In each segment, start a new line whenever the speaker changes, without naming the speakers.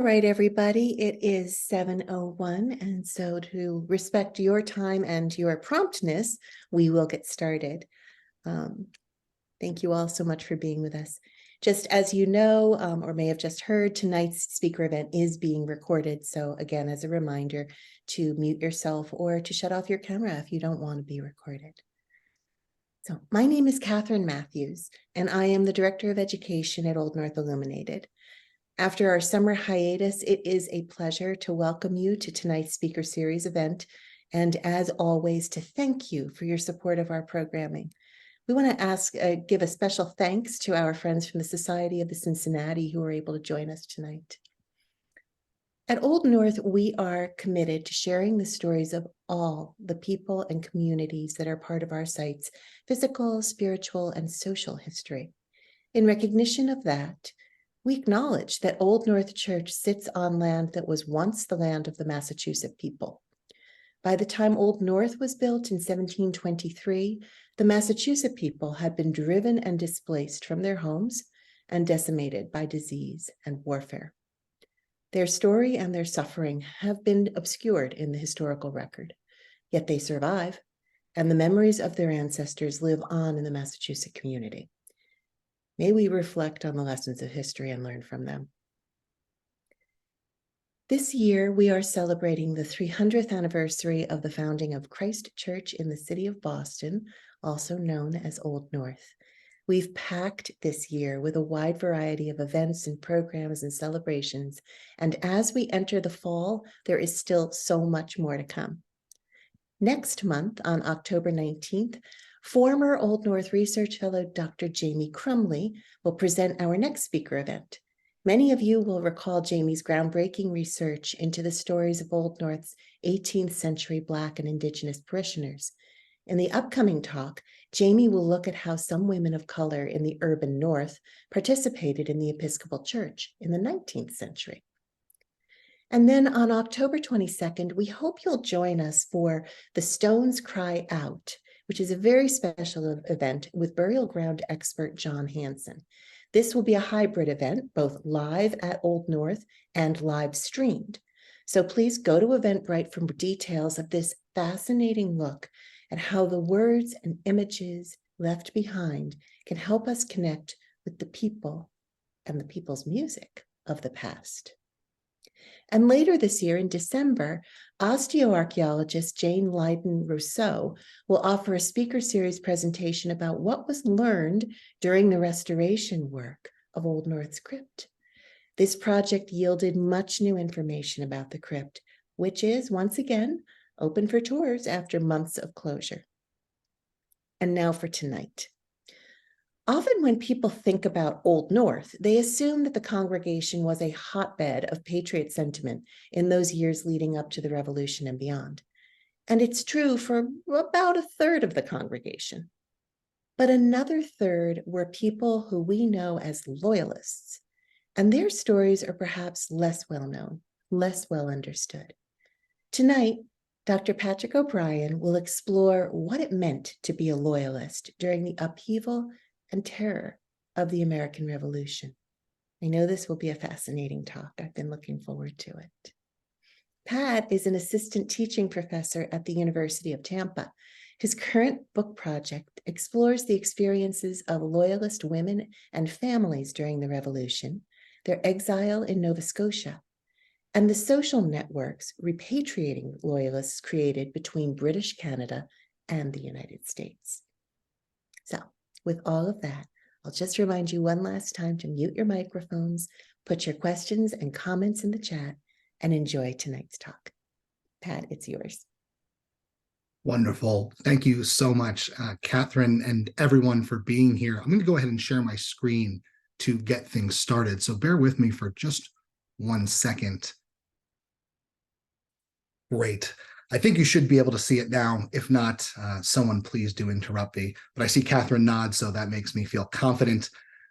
right, everybody, it is 7:01, and so to respect your time and your promptness, we will get started. Thank you all so much for being with us. Just as you know, or may have just heard, tonight's speaker event is being recorded. So again, as a reminder to mute yourself or to shut off your camera if you don't want to be recorded. So my name is Catherine Matthews, and I am the Director of Education at Old North Illuminated. After our summer hiatus, it is a pleasure to welcome you to tonight's speaker series event, and as always, to thank you for your support of our programming. We want to give a special thanks to our friends from the Society of the Cincinnati who are able to join us tonight. At Old North, we are committed to sharing the stories of all the people and communities that are part of our site's physical, spiritual, and social history. In recognition of that, we acknowledge that Old North Church sits on land that was once the land of the Massachusetts people. By the time Old North was built in 1723, the Massachusetts people had been driven and displaced from their homes and decimated by disease and warfare. Their story and their suffering have been obscured in the historical record, yet they survive, and the memories of their ancestors live on in the Massachusetts community. May we reflect on the lessons of history and learn from them. This year, we are celebrating the 300th anniversary of the founding of Christ Church in the city of Boston, also known as Old North. We've packed this year with a wide variety of events and programs and celebrations, and as we enter the fall, there is still so much more to come. Next month, on October 19th, former Old North Research Fellow Dr. Jamie Crumley will present our next speaker event. Many of you will recall Jamie's groundbreaking research into the stories of Old North's 18th century Black and Indigenous parishioners. In the upcoming talk, Jamie will look at how some women of color in the urban North participated in the Episcopal Church in the 19th century. And then on October 22nd, we hope you'll join us for The Stones Cry Out, which is a very special event with burial ground expert John Hansen. This will be a hybrid event, both live at Old North and live streamed. So please go to Eventbrite for details of this fascinating look at how the words and images left behind can help us connect with the people and the people's music of the past. And later this year, in December, osteoarchaeologist Jane Leyden Rousseau will offer a speaker series presentation about what was learned during the restoration work of Old North's crypt. This project yielded much new information about the crypt, which is, once again, open for tours after months of closure. And now for tonight. Often when people think about Old North, they assume that the congregation was a hotbed of patriot sentiment in those years leading up to the Revolution and beyond. And it's true for about a third of the congregation. But another third were people who we know as loyalists, and their stories are perhaps less well known, less well understood. Tonight, Dr. Patrick O'Brien will explore what it meant to be a loyalist during the upheaval and terror of the American Revolution. I know this will be a fascinating talk. I've been looking forward to it. Pat is an assistant teaching professor at the University of Tampa. His current book project explores the experiences of Loyalist women and families during the Revolution, their exile in Nova Scotia, and the social networks repatriating Loyalists created between British Canada and the United States. So, with all of that, I'll just remind you one last time to mute your microphones, put your questions and comments in the chat, and enjoy tonight's talk. Pat, it's yours.
Wonderful. Thank you so much, Catherine, and everyone for being here. I'm going to go ahead and share my screen to get things started. So bear with me for just 1 second. Great. I think you should be able to see it now. If not, someone please do interrupt me. But I see Catherine nod, so that makes me feel confident.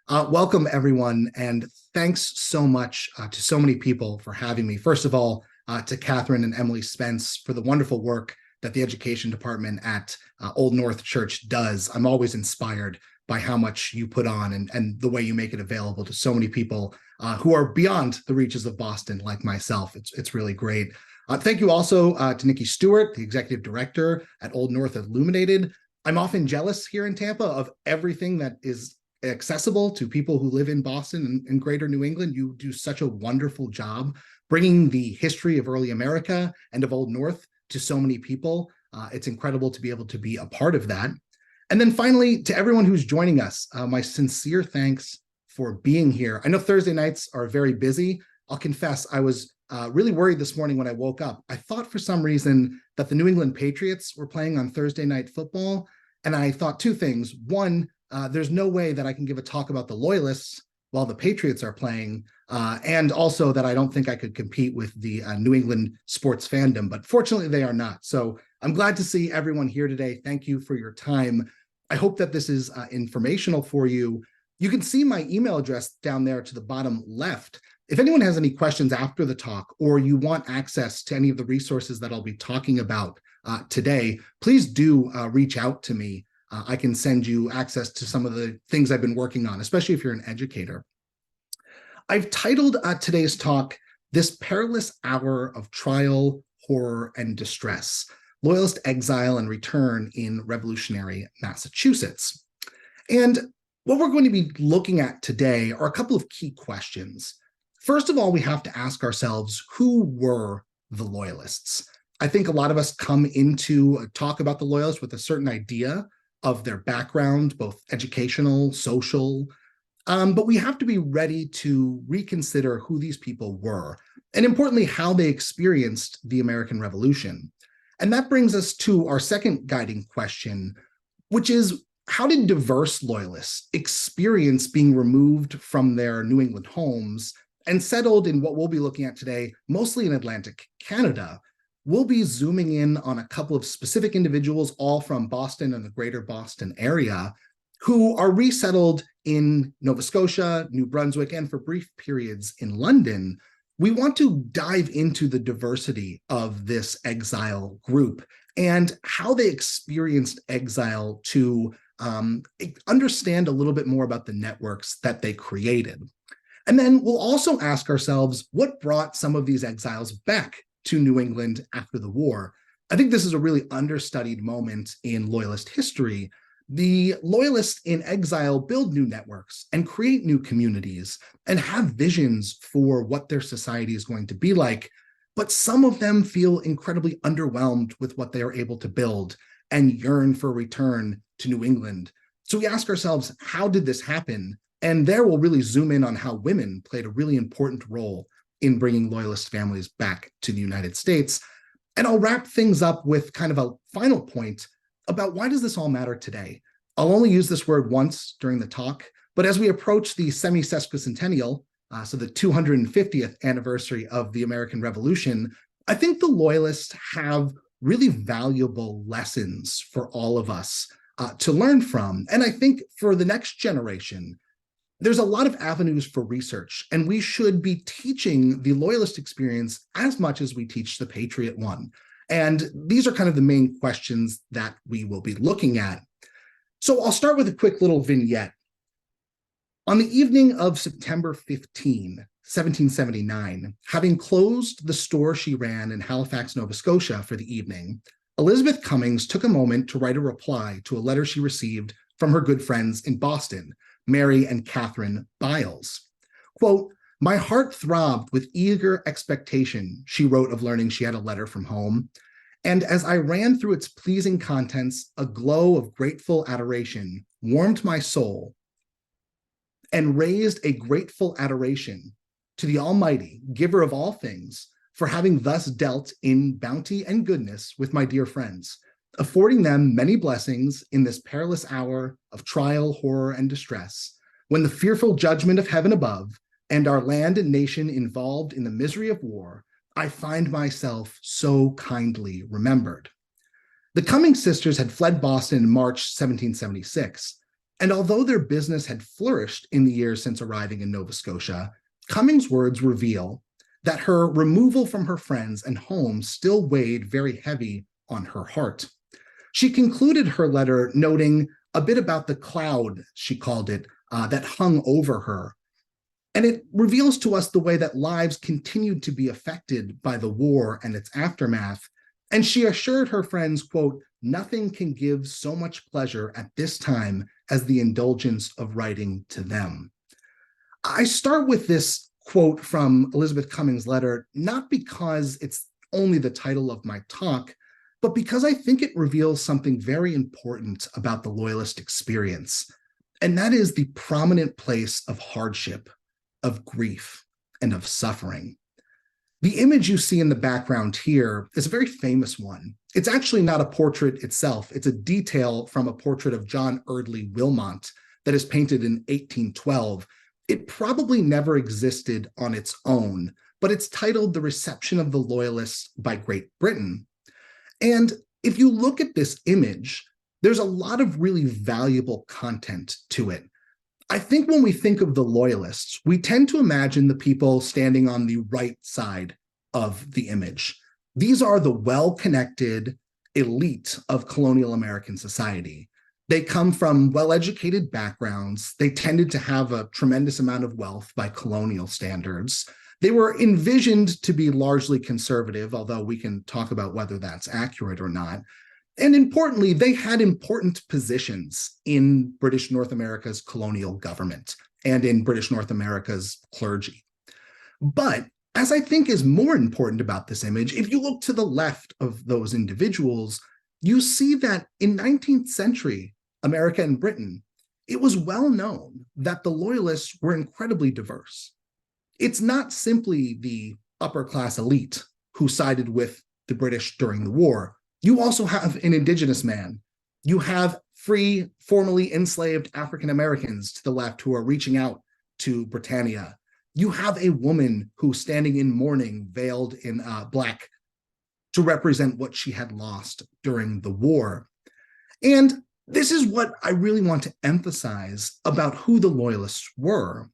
Welcome, everyone, and thanks so much to so many people for having me. First of all, to Catherine and Emily Spence for the wonderful work that the education department at Old North Church does. I'm always inspired by how much you put on and the way you make it available to so many people who are beyond the reaches of Boston, like myself. It's really great. Thank you also to Nikki Stewart, the executive director at Old North Illuminated. I'm often jealous here in Tampa of everything that is accessible to people who live in Boston and greater New England. You do such a wonderful job bringing the history of early America and of Old North to so many people. It's incredible to be able to be a part of that. And then finally, to everyone who's joining us, my sincere thanks for being here. I know Thursday nights are very busy. I'll confess, I was really worried this morning when I woke up. I thought for some reason that the New England Patriots were playing on Thursday night football. And I thought two things. One, there's no way that I can give a talk about the Loyalists while the Patriots are playing. And also that I don't think I could compete with the New England sports fandom, but fortunately they are not. So I'm glad to see everyone here today. Thank you for your time. I hope that this is informational for you. You can see my email address down there to the bottom left. If anyone has any questions after the talk, or you want access to any of the resources that I'll be talking about today, please do reach out to me. I can send you access to some of the things I've been working on, especially if you're an educator. I've titled today's talk, This Perilous Hour of Trial, Horror, and Distress, Loyalist Exile and Return in Revolutionary Massachusetts. And what we're going to be looking at today are a couple of key questions. First of all, we have to ask ourselves, who were the Loyalists? I think a lot of us come into a talk about the Loyalists with a certain idea of their background, both educational, social, but we have to be ready to reconsider who these people were, and importantly, how they experienced the American Revolution. And that brings us to our second guiding question, which is, how did diverse Loyalists experience being removed from their New England homes and settled in what we'll be looking at today, mostly in Atlantic Canada? We'll be zooming in on a couple of specific individuals, all from Boston and the greater Boston area, who are resettled in Nova Scotia, New Brunswick, and for brief periods in London. We want to dive into the diversity of this exile group and how they experienced exile to understand a little bit more about the networks that they created. And then we'll also ask ourselves, what brought some of these exiles back to New England after the war? I think this is a really understudied moment in Loyalist history. The Loyalists in exile build new networks and create new communities and have visions for what their society is going to be like, but some of them feel incredibly underwhelmed with what they are able to build and yearn for a return to New England. So we ask ourselves, how did this happen? And there we'll really zoom in on how women played a really important role in bringing Loyalist families back to the United States. And I'll wrap things up with kind of a final point about why does this all matter today? I'll only use this word once during the talk, but as we approach the semi-sesquicentennial, so the 250th anniversary of the American Revolution, I think the Loyalists have really valuable lessons for all of us to learn from. And I think for the next generation, there's a lot of avenues for research, and we should be teaching the Loyalist experience as much as we teach the Patriot one. And these are kind of the main questions that we will be looking at. So I'll start with a quick little vignette. On the evening of September 15, 1779, having closed the store she ran in Halifax, Nova Scotia for the evening, Elizabeth Cummings took a moment to write a reply to a letter she received from her good friends in Boston, Mary and Catherine Byles. Quote, "My heart throbbed with eager expectation," she wrote of learning she had a letter from home. "And as I ran through its pleasing contents, a glow of grateful adoration warmed my soul and raised a grateful adoration to the Almighty, giver of all things, for having thus dealt in bounty and goodness with my dear friends, affording them many blessings in this perilous hour of trial, horror, and distress, when the fearful judgment of heaven above and our land and nation involved in the misery of war, I find myself so kindly remembered." The Cummings sisters had fled Boston in March 1776, and although their business had flourished in the years since arriving in Nova Scotia, Cummings' words reveal that her removal from her friends and home still weighed very heavy on her heart. She concluded her letter noting, a bit about the cloud, she called it, that hung over her. And it reveals to us the way that lives continued to be affected by the war and its aftermath. And she assured her friends, quote, "Nothing can give so much pleasure at this time as the indulgence of writing to them." I start with this quote from Elizabeth Cummings' letter, not because it's only the title of my talk, but because I think it reveals something very important about the Loyalist experience. And that is the prominent place of hardship, of grief, and of suffering. The image you see in the background here is a very famous one. It's actually not a portrait itself. It's a detail from a portrait of John Eardley Wilmot that is painted in 1812. It probably never existed on its own, but it's titled The Reception of the Loyalists by Great Britain. And if you look at this image, there's a lot of really valuable content to it. I think when we think of the Loyalists, we tend to imagine the people standing on the right side of the image. These are the well-connected elite of colonial American society. They come from well-educated backgrounds. They tended to have a tremendous amount of wealth by colonial standards. They were envisioned to be largely conservative, although we can talk about whether that's accurate or not. And importantly, they had important positions in British North America's colonial government and in British North America's clergy. But as I think is more important about this image, if you look to the left of those individuals, you see that in 19th century America and Britain, it was well known that the Loyalists were incredibly diverse. It's not simply the upper class elite who sided with the British during the war. You also have an indigenous man. You have free, formerly enslaved African Americans to the left who are reaching out to Britannia. You have a woman who's standing in mourning, veiled in black, to represent what she had lost during the war. And this is what I really want to emphasize about who the Loyalists were.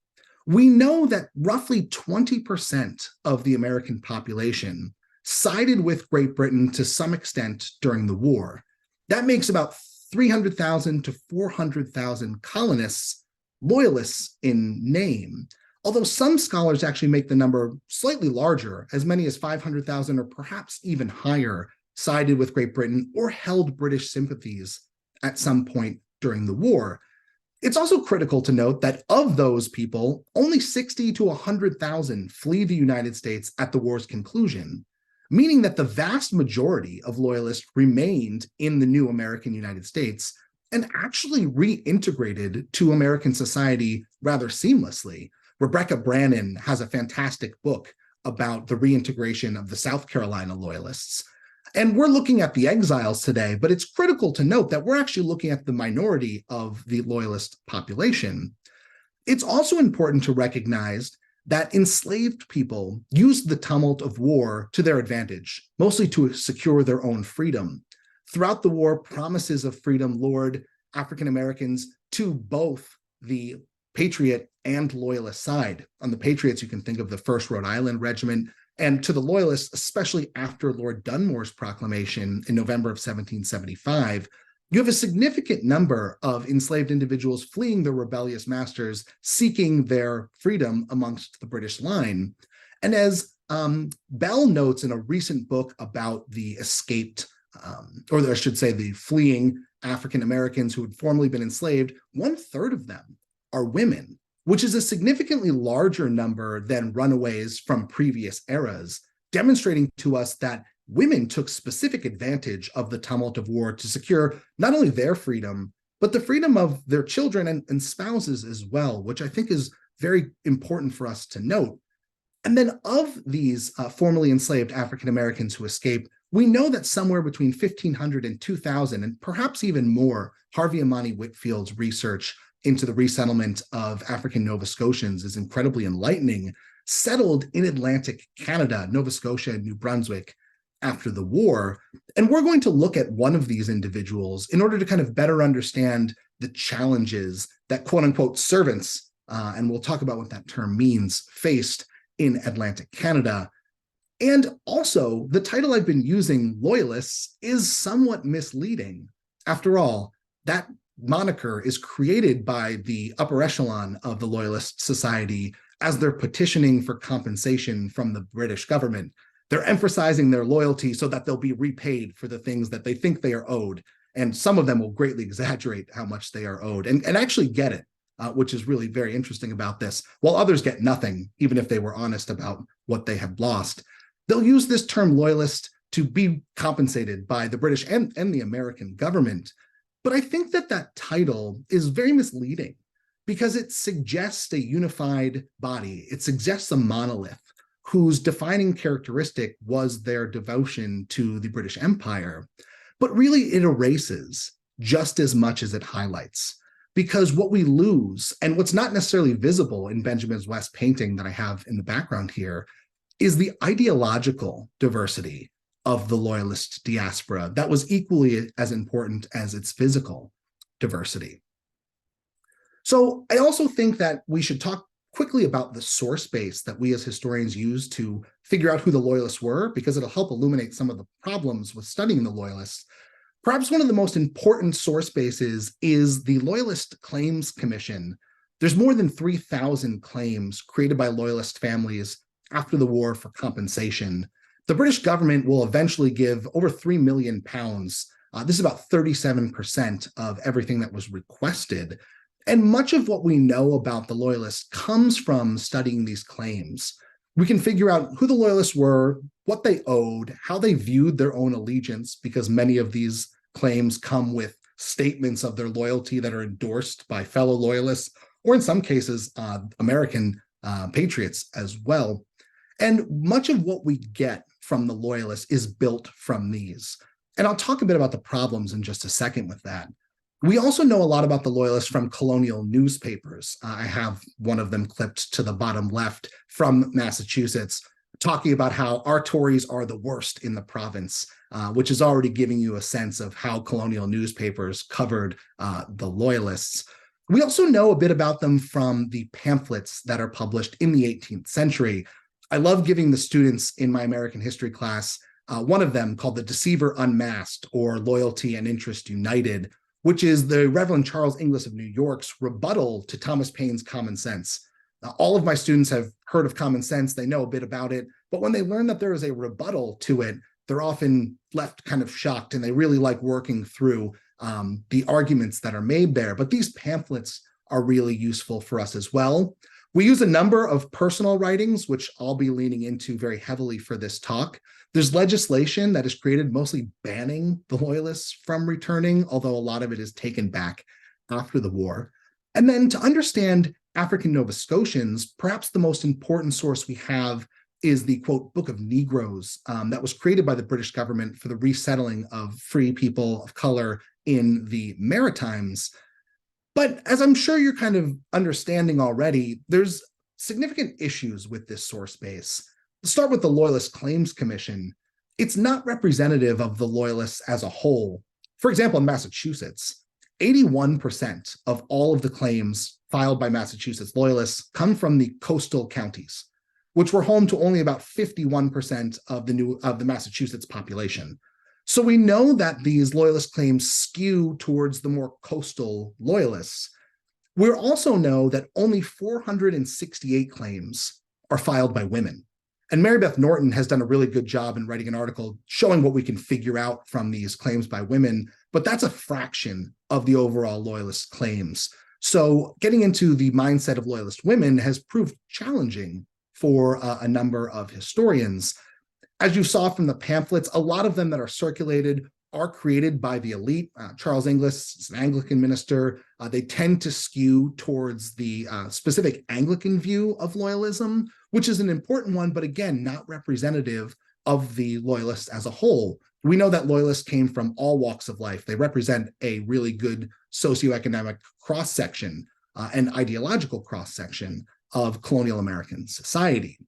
We know that roughly 20% of the American population sided with Great Britain to some extent during the war. That makes about 300,000 to 400,000 colonists Loyalists in name, although some scholars actually make the number slightly larger, as many as 500,000 or perhaps even higher sided with Great Britain or held British sympathies at some point during the war. It's also critical to note that of those people, only 60 to 100,000 flee the United States at the war's conclusion, meaning that the vast majority of Loyalists remained in the new American United States and actually reintegrated to American society rather seamlessly. Rebecca Brannon has a fantastic book about the reintegration of the South Carolina Loyalists. And we're looking at the exiles today, but it's critical to note that we're actually looking at the minority of the Loyalist population. It's also important to recognize that enslaved people used the tumult of war to their advantage, mostly to secure their own freedom. Throughout the war, promises of freedom lured African Americans to both the Patriot and Loyalist side. On the Patriots, you can think of the 1st Rhode Island Regiment, and to the Loyalists, especially after Lord Dunmore's proclamation in November of 1775, you have a significant number of enslaved individuals fleeing their rebellious masters, seeking their freedom amongst the British line. And as Bell notes in a recent book about the escaped, or I should say the fleeing African Americans who had formerly been enslaved, 1/3 of them are women, which is a significantly larger number than runaways from previous eras, demonstrating to us that women took specific advantage of the tumult of war to secure not only their freedom, but the freedom of their children and spouses as well, which I think is very important for us to note. And then of these formerly enslaved African Americans who escaped, we know that somewhere between 1,500 and 2,000, and perhaps even more, Harvey Amani Whitfield's research into the resettlement of African Nova Scotians is incredibly enlightening, settled in Atlantic Canada, Nova Scotia and New Brunswick after the war. And we're going to look at one of these individuals in order to kind of better understand the challenges that quote unquote servants, and we'll talk about what that term means, faced in Atlantic Canada. And also, the title I've been using, Loyalists, is somewhat misleading. After all, that moniker is created by the upper echelon of the Loyalist Society as they're petitioning for compensation from the British government. They're emphasizing their loyalty so that they'll be repaid for the things that they think they are owed. And some of them will greatly exaggerate how much they are owed and actually get it, which is really very interesting about this, while others get nothing, even if they were honest about what they have lost. They'll use this term loyalist to be compensated by the British and the American government. But I think that that title is very misleading because it suggests a unified body. It suggests a monolith whose defining characteristic was their devotion to the British Empire. But really, it erases just as much as it highlights. Because what we lose, and what's not necessarily visible in Benjamin West's painting that I have in the background here, is the ideological diversity of the Loyalist diaspora that was equally as important as its physical diversity. So I also think that we should talk quickly about the source base that we as historians use to figure out who the Loyalists were, because it'll help illuminate some of the problems with studying the Loyalists. Perhaps one of the most important source bases is the Loyalist Claims Commission. There's more than 3,000 claims created by Loyalist families after the war for compensation. The British government will eventually give over £3 million. This is about 37% of everything that was requested. And much of what we know about the Loyalists comes from studying these claims. We can figure out who the Loyalists were, what they owed, how they viewed their own allegiance, because many of these claims come with statements of their loyalty that are endorsed by fellow Loyalists, or in some cases, American patriots as well. And much of what we get from the Loyalists is built from these. And I'll talk a bit about the problems in just a second with that. We also know a lot about the Loyalists from colonial newspapers. I have one of them clipped to the bottom left from Massachusetts, talking about how our Tories are the worst in the province, which is already giving you a sense of how colonial newspapers covered the Loyalists. We also know a bit about them from the pamphlets that are published in the 18th century. I love giving the students in my American history class one of them called The Deceiver Unmasked, or Loyalty and Interest United, which is the Reverend Charles Inglis of New York's rebuttal to Thomas Paine's Common Sense. Now, all of my students have heard of Common Sense, they know a bit about it, but when they learn that there is a rebuttal to it, they're often left kind of shocked, and they really like working through the arguments that are made there. But these pamphlets are really useful for us as well. We use a number of personal writings, which I'll be leaning into very heavily for this talk. There's legislation that is created mostly banning the Loyalists from returning, although a lot of it is taken back after the war. And then to understand African Nova Scotians, perhaps the most important source we have is the, quote, Book of Negroes that was created by the British government for the resettling of free people of color in the Maritimes. But as I'm sure you're kind of understanding already, there's significant issues with this source base. Let's start with the Loyalist Claims Commission. It's not representative of the Loyalists as a whole. For example, in Massachusetts, 81% of all of the claims filed by Massachusetts Loyalists come from the coastal counties, which were home to only about 51% of the Massachusetts population. So we know that these Loyalist claims skew towards the more coastal Loyalists. We also know that only 468 claims are filed by women. And Mary Beth Norton has done a really good job in writing an article showing what we can figure out from these claims by women, but that's a fraction of the overall Loyalist claims. So getting into the mindset of Loyalist women has proved challenging for a number of historians. As you saw from the pamphlets, a lot of them that are circulated are created by the elite. Charles Inglis is an Anglican minister. They tend to skew towards the specific Anglican view of loyalism, which is an important one, but again, not representative of the Loyalists as a whole. We know that Loyalists came from all walks of life. They represent a really good socioeconomic cross-section and ideological cross-section of colonial American society.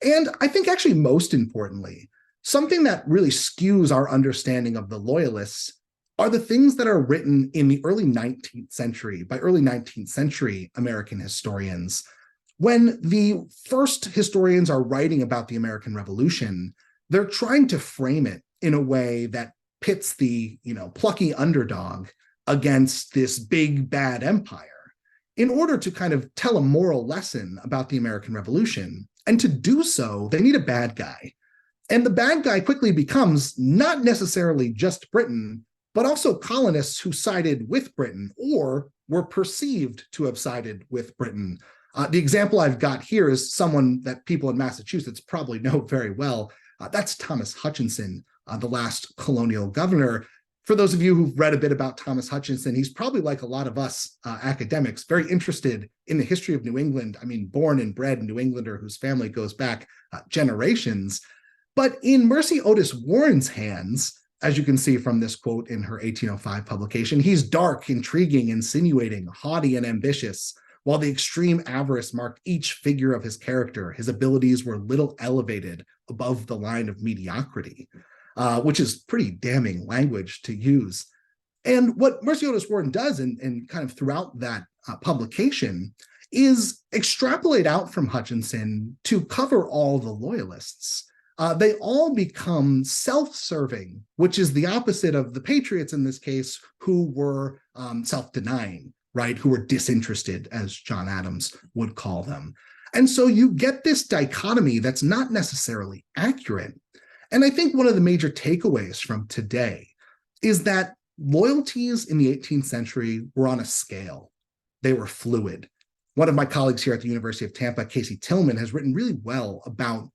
And I think actually most importantly, something that really skews our understanding of the Loyalists are the things that are written in the early 19th century, by early 19th century American historians. When the first historians are writing about the American Revolution, they're trying to frame it in a way that pits the, plucky underdog against this big bad empire in order to kind of tell a moral lesson about the American Revolution. And to do so, they need a bad guy. And the bad guy quickly becomes not necessarily just Britain, but also colonists who sided with Britain or were perceived to have sided with Britain. The example I've got here is someone that people in Massachusetts probably know very well. That's Thomas Hutchinson, the last colonial governor. For those of you who've read a bit about Thomas Hutchinson, he's probably like a lot of us academics, very interested in the history of New England. I mean, born and bred New Englander whose family goes back generations. But in Mercy Otis Warren's hands, as you can see from this quote in her 1805 publication, he's dark, intriguing, insinuating, haughty, and ambitious. While the extreme avarice marked each figure of his character, his abilities were little elevated above the line of mediocrity, which is pretty damning language to use. And what Mercy Otis Warren does, and kind of throughout that publication, is extrapolate out from Hutchinson to cover all the loyalists. They all become self-serving, which is the opposite of the patriots in this case, who were self-denying, right? Who were disinterested, as John Adams would call them. And so you get this dichotomy that's not necessarily accurate. And I think one of the major takeaways from today is that loyalties in the 18th century were on a scale. They were fluid. One of my colleagues here at the University of Tampa, Casey Tillman, has written really well about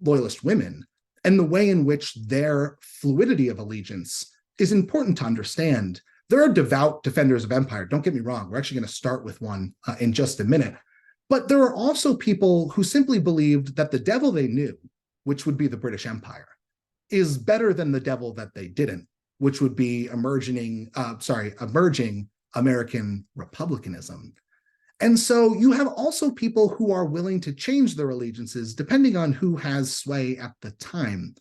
loyalist women and the way in which their fluidity of allegiance is important to understand. There are devout defenders of empire. Don't get me wrong. We're actually going to start with one in just a minute. But there are also people who simply believed that the devil they knew, which would be the British Empire, is better than the devil that they didn't, which would be emerging American republicanism. And so you have also people who are willing to change their allegiances depending on who has sway at the time.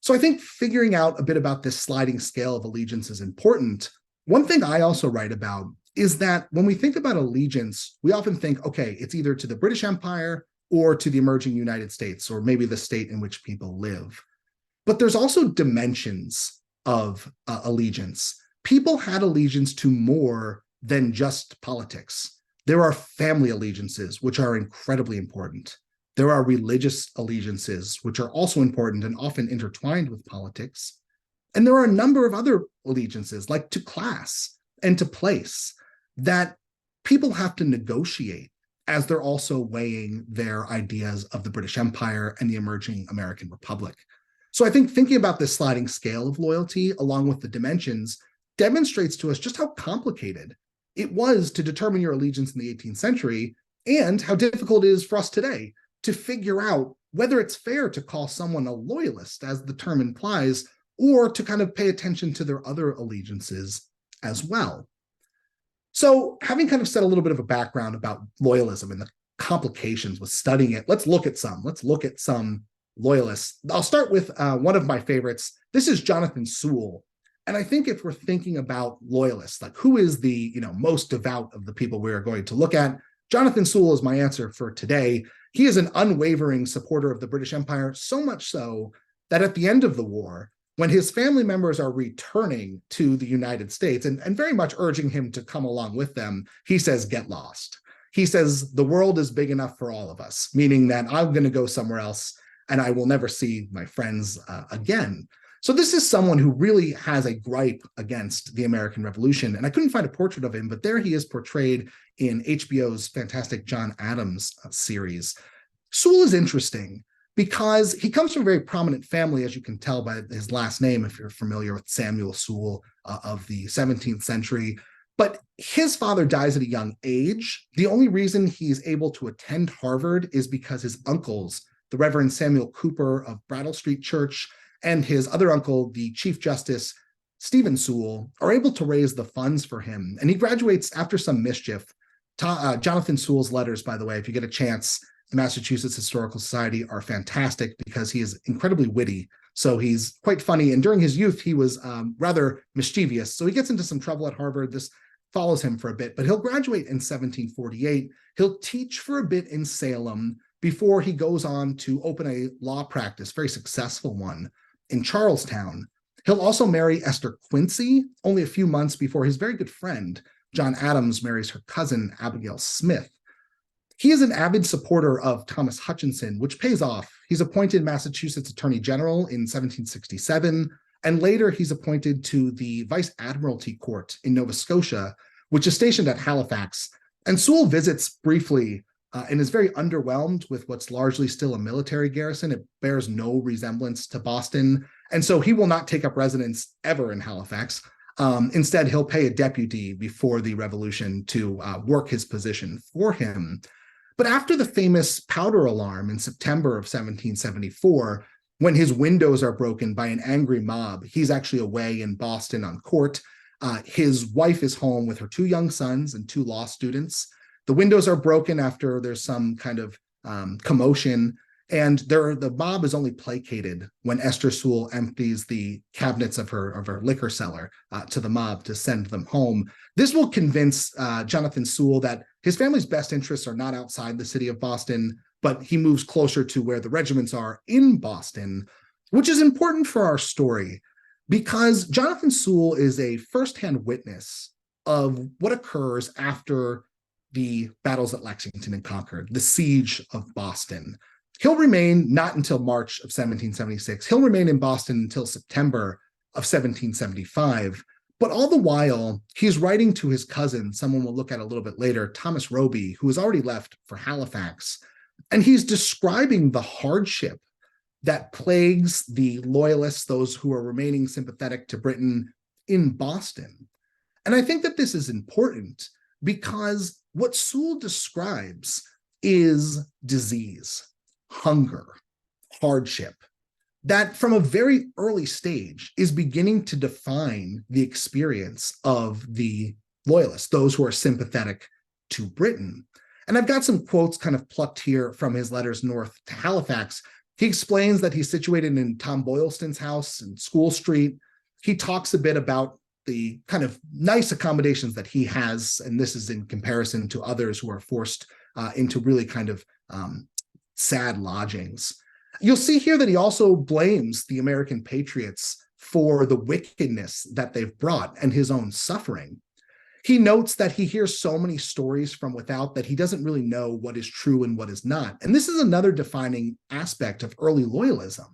So I think figuring out a bit about this sliding scale of allegiance is important. One thing I also write about is that when we think about allegiance, we often think, okay, it's either to the British Empire or to the emerging United States, or maybe the state in which people live. But there's also dimensions of allegiance. People had allegiance to more than just politics. There are family allegiances, which are incredibly important. There are religious allegiances, which are also important and often intertwined with politics. And there are a number of other allegiances, like to class and to place, that people have to negotiate as they're also weighing their ideas of the British Empire and the emerging American Republic. So I think thinking about this sliding scale of loyalty, along with the dimensions, demonstrates to us just how complicated it was to determine your allegiance in the 18th century, and how difficult it is for us today to figure out whether it's fair to call someone a loyalist, as the term implies, or to kind of pay attention to their other allegiances as well. So having kind of said a little bit of a background about loyalism and the complications with studying it, let's look at some loyalists. I'll start with one of my favorites. This is Jonathan Sewell. And I think if we're thinking about loyalists, like who is the most devout of the people we are going to look at, Jonathan Sewell is my answer for today. He is an unwavering supporter of the British Empire, so much so that at the end of the war, when his family members are returning to the United States and very much urging him to come along with them, he says, get lost. He says, the world is big enough for all of us, meaning that I'm going to go somewhere else and I will never see my friends again. So this is someone who really has a gripe against the American Revolution. And I couldn't find a portrait of him, but there he is portrayed in HBO's fantastic John Adams series. Sewell is interesting because he comes from a very prominent family, as you can tell by his last name, if you're familiar with Samuel Sewell of the 17th century. But his father dies at a young age. The only reason he's able to attend Harvard is because his uncles, the Reverend Samuel Cooper of Brattle Street Church, and his other uncle, the Chief Justice Stephen Sewell, are able to raise the funds for him. And he graduates after some mischief. Jonathan Sewell's letters, by the way, if you get a chance, the Massachusetts Historical Society are fantastic because he is incredibly witty. So he's quite funny. And during his youth, he was rather mischievous. So he gets into some trouble at Harvard. This follows him for a bit, but he'll graduate in 1748. He'll teach for a bit in Salem before he goes on to open a law practice, very successful one, in Charlestown. He'll also marry Esther Quincy only a few months before his very good friend, John Adams, marries her cousin, Abigail Smith. He is an avid supporter of Thomas Hutchinson, which pays off. He's appointed Massachusetts Attorney General in 1767, and later he's appointed to the Vice Admiralty Court in Nova Scotia, which is stationed at Halifax. And Sewell visits briefly and is very underwhelmed with what's largely still a military garrison. It bears no resemblance to Boston. And so he will not take up residence ever in Halifax. Instead, he'll pay a deputy before the revolution to work his position for him. But after the famous powder alarm in September of 1774, when his windows are broken by an angry mob, he's actually away in Boston on court. His wife is home with her 2 young sons and 2 law students. The windows are broken after there's some kind of commotion, and the mob is only placated when Esther Sewell empties the cabinets of her liquor cellar to the mob to send them home. This will convince Jonathan Sewell that his family's best interests are not outside the city of Boston, but he moves closer to where the regiments are in Boston, which is important for our story because Jonathan Sewell is a firsthand witness of what occurs after the battles at Lexington and Concord, the siege of Boston. He'll remain not until March of 1776. He'll remain in Boston until September of 1775. But all the while, he's writing to his cousin, someone we'll look at a little bit later, Thomas Roby, who has already left for Halifax. And he's describing the hardship that plagues the loyalists, those who are remaining sympathetic to Britain in Boston. And I think that this is important because what Sewell describes is disease, hunger, hardship, that from a very early stage is beginning to define the experience of the loyalists, those who are sympathetic to Britain. And I've got some quotes kind of plucked here from his letters north to Halifax. He explains that he's situated in Tom Boylston's house in School Street. He talks a bit about the kind of nice accommodations that he has, and this is in comparison to others who are forced into really kind of sad lodgings. You'll see here that he also blames the American patriots for the wickedness that they've brought and his own suffering. He notes that he hears so many stories from without that he doesn't really know what is true and what is not. And this is another defining aspect of early loyalism,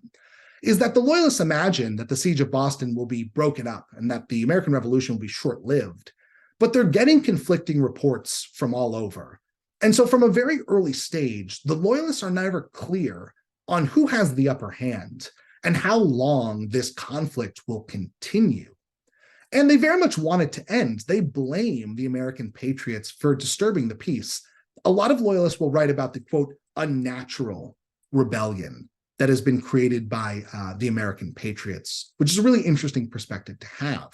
is that the loyalists imagine that the siege of Boston will be broken up and that the American Revolution will be short-lived, but they're getting conflicting reports from all over. And so from a very early stage, the loyalists are never clear on who has the upper hand and how long this conflict will continue. And they very much want it to end. They blame the American patriots for disturbing the peace. A lot of loyalists will write about the, quote, unnatural rebellion that has been created by the American patriots, which is a really interesting perspective to have.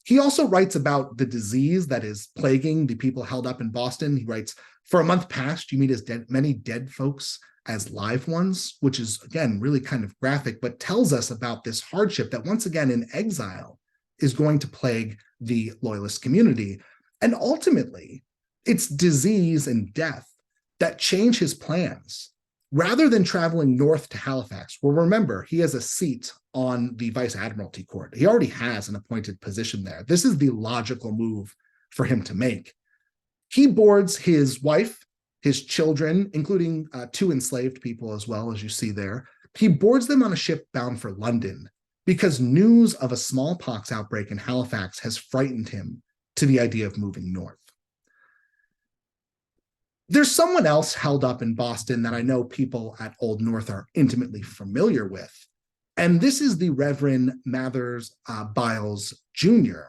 He also writes about the disease that is plaguing the people held up in Boston. He writes, for a month past, you meet as many dead folks as live ones, which is, again, really kind of graphic, but tells us about this hardship that, once again, in exile, is going to plague the loyalist community. And ultimately, it's disease and death that change his plans. Rather than traveling north to Halifax, well, remember, he has a seat on the Vice Admiralty Court. He already has an appointed position there. This is the logical move for him to make. He boards his wife, his children, including 2 enslaved people as well, as you see there. He boards them on a ship bound for London because news of a smallpox outbreak in Halifax has frightened him to the idea of moving north. There's someone else held up in Boston that I know people at Old North are intimately familiar with, and this is the Reverend Mathers Byles Jr.,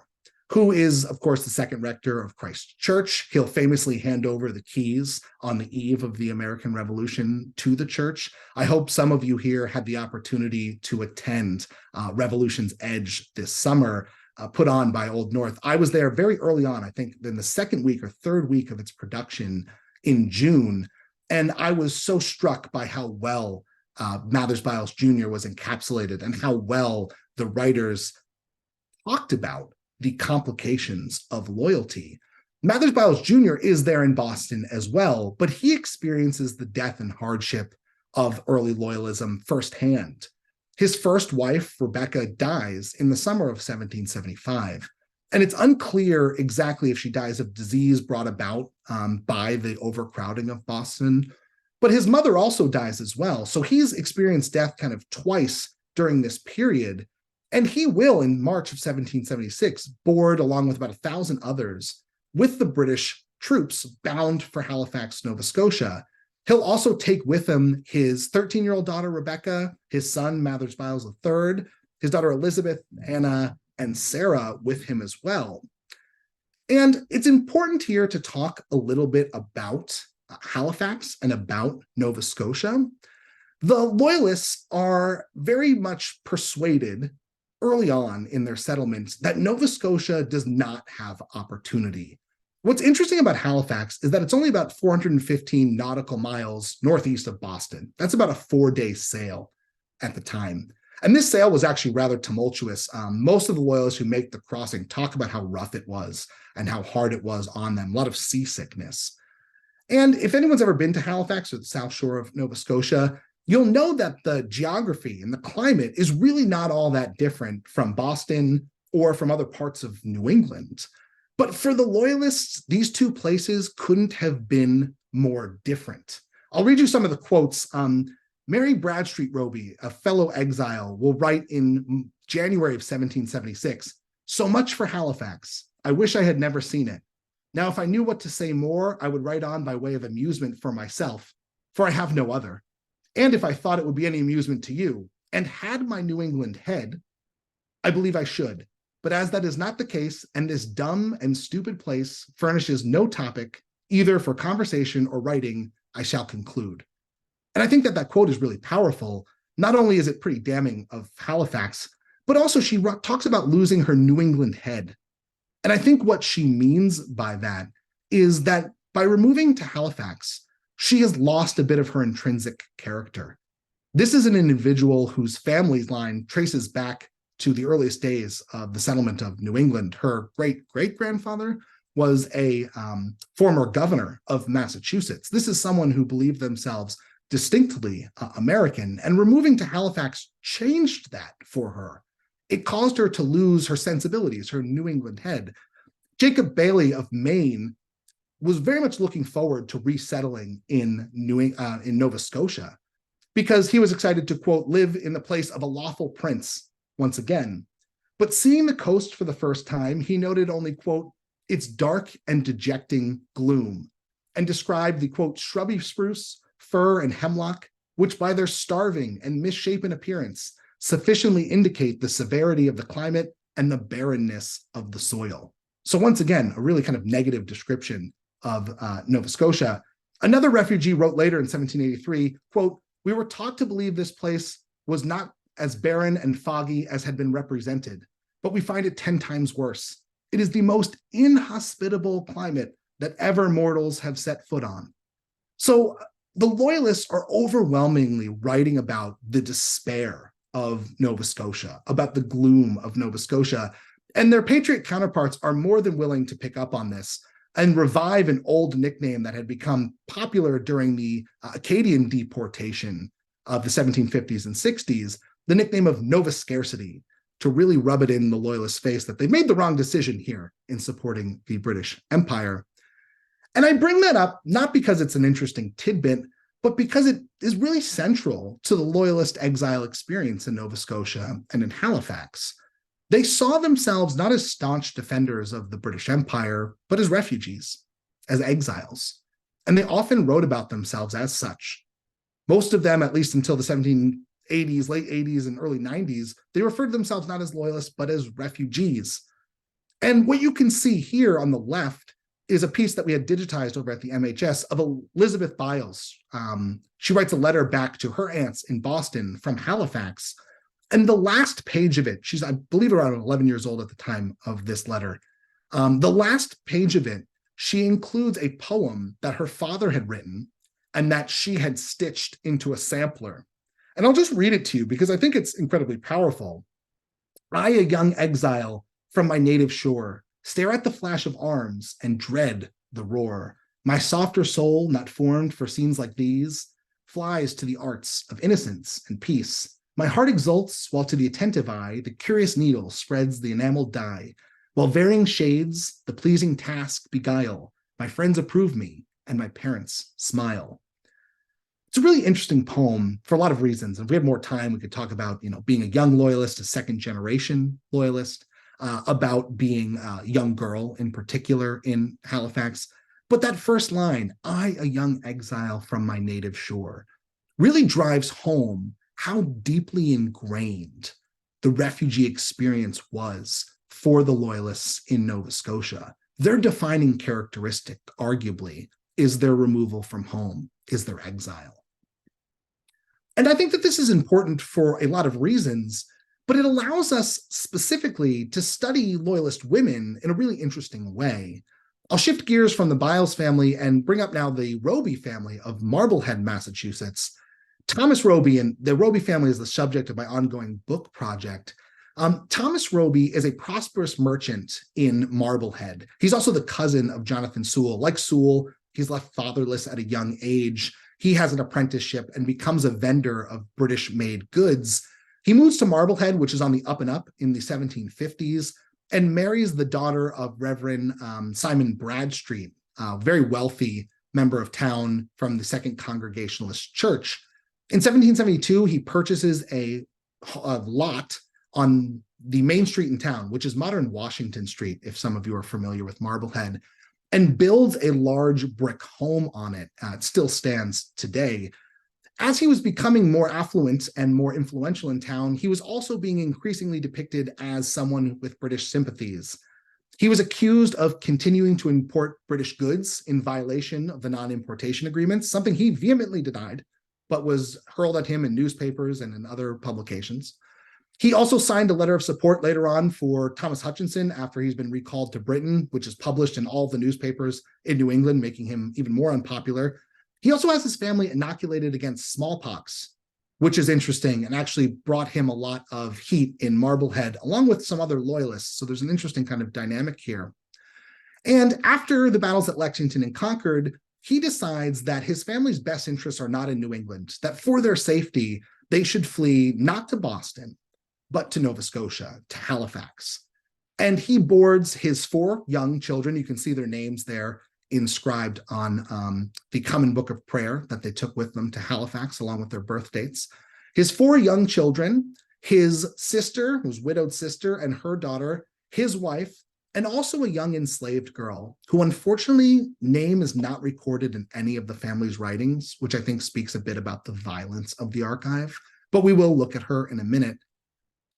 who is, of course, the second rector of Christ Church. He'll famously hand over the keys on the eve of the American Revolution to the church. I hope some of you here had the opportunity to attend Revolution's Edge this summer, put on by Old North. I was there very early on, I think in the second week or third week of its production in June, and I was so struck by how well Mathers Byles Jr. was encapsulated and how well the writers talked about the complications of loyalty. Mathers Byles Jr. is there in Boston as well, but he experiences the death and hardship of early loyalism firsthand. His first wife, Rebecca, dies in the summer of 1775. And it's unclear exactly if she dies of disease brought about by the overcrowding of Boston. But his mother also dies as well. So he's experienced death kind of twice during this period. And he will, in March of 1776, board along with about 1,000 others with the British troops bound for Halifax, Nova Scotia. He'll also take with him his 13-year-old daughter, Rebecca, his son, Mathers Byles III, his daughter, Elizabeth, Anna, and Sarah with him as well. And it's important here to talk a little bit about Halifax and about Nova Scotia. The Loyalists are very much persuaded early on in their settlements that Nova Scotia does not have opportunity. What's interesting about Halifax is that it's only about 415 nautical miles northeast of Boston. That's about a 4-day sail at the time. And this sail was actually rather tumultuous. Most of the Loyalists who make the crossing talk about how rough it was and how hard it was on them, a lot of seasickness. And if anyone's ever been to Halifax or the South Shore of Nova Scotia, you'll know that the geography and the climate is really not all that different from Boston or from other parts of New England. But for the Loyalists, these two places couldn't have been more different. I'll read you some of the quotes. Mary Bradstreet Roby, a fellow exile, will write in January of 1776, "So much for Halifax. I wish I had never seen it. Now, if I knew what to say more, I would write on by way of amusement for myself, for I have no other. And if I thought it would be any amusement to you, and had my New England head, I believe I should. But as that is not the case, and this dumb and stupid place furnishes no topic, either for conversation or writing, I shall conclude." And I think that that quote is really powerful. Not only is it pretty damning of Halifax, but also she talks about losing her New England head. And I think what she means by that is that by removing to Halifax, she has lost a bit of her intrinsic character. This is an individual whose family line traces back to the earliest days of the settlement of New England. Her great-great-grandfather was a former governor of Massachusetts. This is someone who believed themselves distinctly American, and removing to Halifax changed that for her. It caused her to lose her sensibilities, her New England head. Jacob Bailey of Maine was very much looking forward to resettling in Nova Scotia because he was excited to, quote, live in the place of a lawful prince once again. But seeing the coast for the first time, he noted only, quote, its dark and dejecting gloom, and described the, quote, shrubby spruce, fir, and hemlock, which by their starving and misshapen appearance sufficiently indicate the severity of the climate and the barrenness of the soil. So once again, a really kind of negative description of Nova Scotia. Another refugee wrote later in 1783, quote, "We were taught to believe this place was not as barren and foggy as had been represented, but we find it 10 times worse. It is the most inhospitable climate that ever mortals have set foot on." So the Loyalists are overwhelmingly writing about the despair of Nova Scotia, about the gloom of Nova Scotia, and their patriot counterparts are more than willing to pick up on this and revive an old nickname that had become popular during the Acadian deportation of the 1750s and 60s, the nickname of Nova Scarcity, to really rub it in the Loyalist face that they made the wrong decision here in supporting the British Empire. And I bring that up not because it's an interesting tidbit, but because it is really central to the Loyalist exile experience in Nova Scotia and in Halifax. They saw themselves not as staunch defenders of the British Empire, but as refugees, as exiles. And they often wrote about themselves as such. Most of them, at least until the 1780s, late 80s, and early 90s, they referred to themselves not as loyalists, but as refugees. And what you can see here on the left is a piece that we had digitized over at the MHS of Elizabeth Byles. She writes a letter back to her aunts in Boston from Halifax. And the last page of it, she's, I believe, around 11 years old at the time of this letter. The last page of it, she includes a poem that her father had written and that she had stitched into a sampler. And I'll just read it to you because I think it's incredibly powerful. "I, a young exile from my native shore, stare at the flash of arms and dread the roar. My softer soul, not formed for scenes like these, flies to the arts of innocence and peace. My heart exults, while to the attentive eye, the curious needle spreads the enameled dye, while varying shades the pleasing task beguile. My friends approve me, and my parents smile. It's a really interesting poem for a lot of reasons. If we had more time, we could talk about, being a young loyalist, a second generation loyalist, about being a young girl in particular in Halifax. But that first line, I, a young exile from my native shore, really drives home how deeply ingrained the refugee experience was for the loyalists in Nova Scotia. Their defining characteristic, arguably, is their removal from home, is their exile. And I think that this is important for a lot of reasons, but it allows us specifically to study loyalist women in a really interesting way. I'll shift gears from the Byles family and bring up now the Roby family of Marblehead, Massachusetts. Thomas Roby, and the Roby family is the subject of my ongoing book project. Thomas Roby is a prosperous merchant in Marblehead. He's also the cousin of Jonathan Sewell. Like Sewell, he's left fatherless at a young age. He has an apprenticeship and becomes a vendor of British-made goods. He moves to Marblehead, which is on the up and up in the 1750s, and marries the daughter of Reverend Simon Bradstreet, a very wealthy member of town from the Second Congregationalist Church. In 1772, he purchases a lot on the main street in town, which is modern Washington Street, if some of you are familiar with Marblehead, and builds a large brick home on it. It still stands today. As he was becoming more affluent and more influential in town, he was also being increasingly depicted as someone with British sympathies. He was accused of continuing to import British goods in violation of the non-importation agreements, something he vehemently denied, but was hurled at him in newspapers and in other publications. He also signed a letter of support later on for Thomas Hutchinson after he's been recalled to Britain, which is published in all of the newspapers in New England, making him even more unpopular. He also has his family inoculated against smallpox, which is interesting and actually brought him a lot of heat in Marblehead, along with some other loyalists. So there's an interesting kind of dynamic here. And after the battles at Lexington and Concord, he decides that his family's best interests are not in New England, that for their safety, they should flee not to Boston, but to Nova Scotia, to Halifax. And he boards his 4 young children. You can see their names there inscribed on the Common Book of Prayer that they took with them to Halifax, along with their birth dates. His 4 young children, his sister, his widowed sister, and her daughter, his wife, and also a young enslaved girl, who unfortunately name is not recorded in any of the family's writings, which I think speaks a bit about the violence of the archive, but we will look at her in a minute.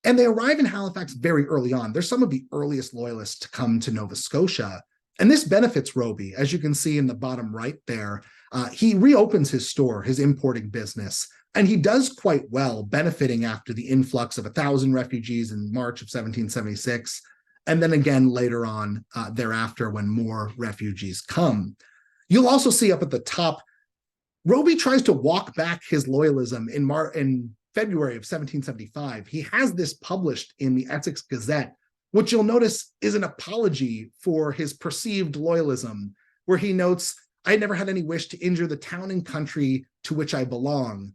And they arrive in Halifax very early on. They're some of the earliest loyalists to come to Nova Scotia. And this benefits Roby. As you can see in the bottom right there, he reopens his store, his importing business, and he does quite well, benefiting after the influx of 1,000 refugees in March of 1776, and then again later on thereafter when more refugees come. You'll also see up at the top, Roby tries to walk back his loyalism in February of 1775. He has this published in the Essex Gazette, which you'll notice is an apology for his perceived loyalism, where he notes, I never had any wish to injure the town and country to which I belong.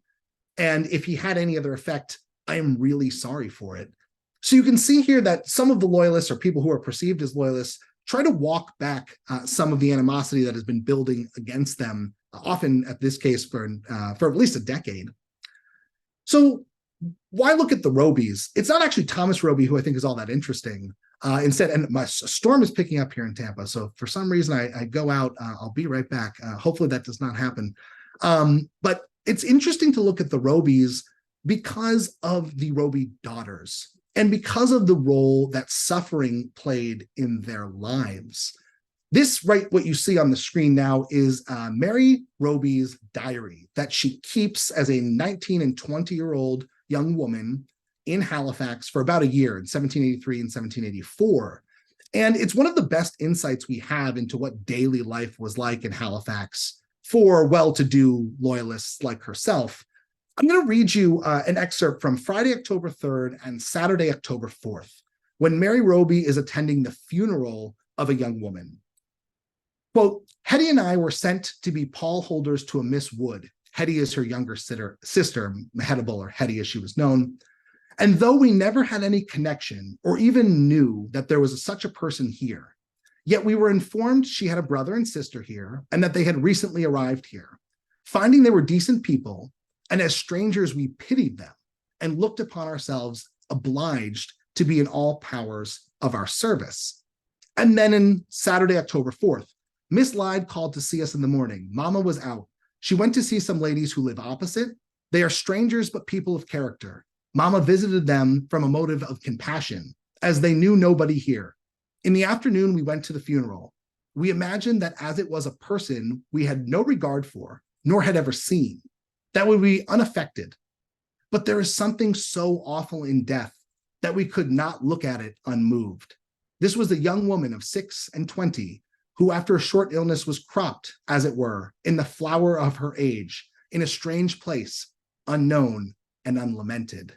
And if he had any other effect, I am really sorry for it. So you can see here that some of the loyalists, or people who are perceived as loyalists, try to walk back some of the animosity that has been building against them, often at this case for at least a decade. So why look at the Robys? It's not actually Thomas Roby who I think is all that interesting. Instead, and my storm is picking up here in Tampa. So for some reason I go out, I'll be right back. Hopefully that does not happen. But it's interesting to look at the Robys because of the Roby daughters and because of the role that suffering played in their lives. This, right, what you see on the screen now is Mary Roby's diary that she keeps as a 19 and 20-year-old young woman in Halifax for about a year in 1783 and 1784. And it's one of the best insights we have into what daily life was like in Halifax for well-to-do loyalists like herself. I'm going to read you an excerpt from Friday, October 3rd and Saturday, October 4th, when Mary Roby is attending the funeral of a young woman. Quote, Hetty and I were sent to be pall holders to a Miss Wood, Hetty is her younger sister, Mehetabel, or Hetty as she was known. And though we never had any connection or even knew that there was such a person here, yet we were informed she had a brother and sister here and that they had recently arrived here. Finding they were decent people, and as strangers we pitied them and looked upon ourselves obliged to be in all powers of our service. And then in Saturday, October 4th, Miss Lyde called to see us in the morning. Mama was out. She went to see some ladies who live opposite. They are strangers, but people of character. Mama visited them from a motive of compassion, as they knew nobody here. In the afternoon, we went to the funeral. We imagined that as it was a person we had no regard for, nor had ever seen, that would be unaffected. But there is something so awful in death that we could not look at it unmoved. This was a young woman of 6 and 20 who, after a short illness, was cropped, as it were, in the flower of her age, in a strange place, unknown and unlamented.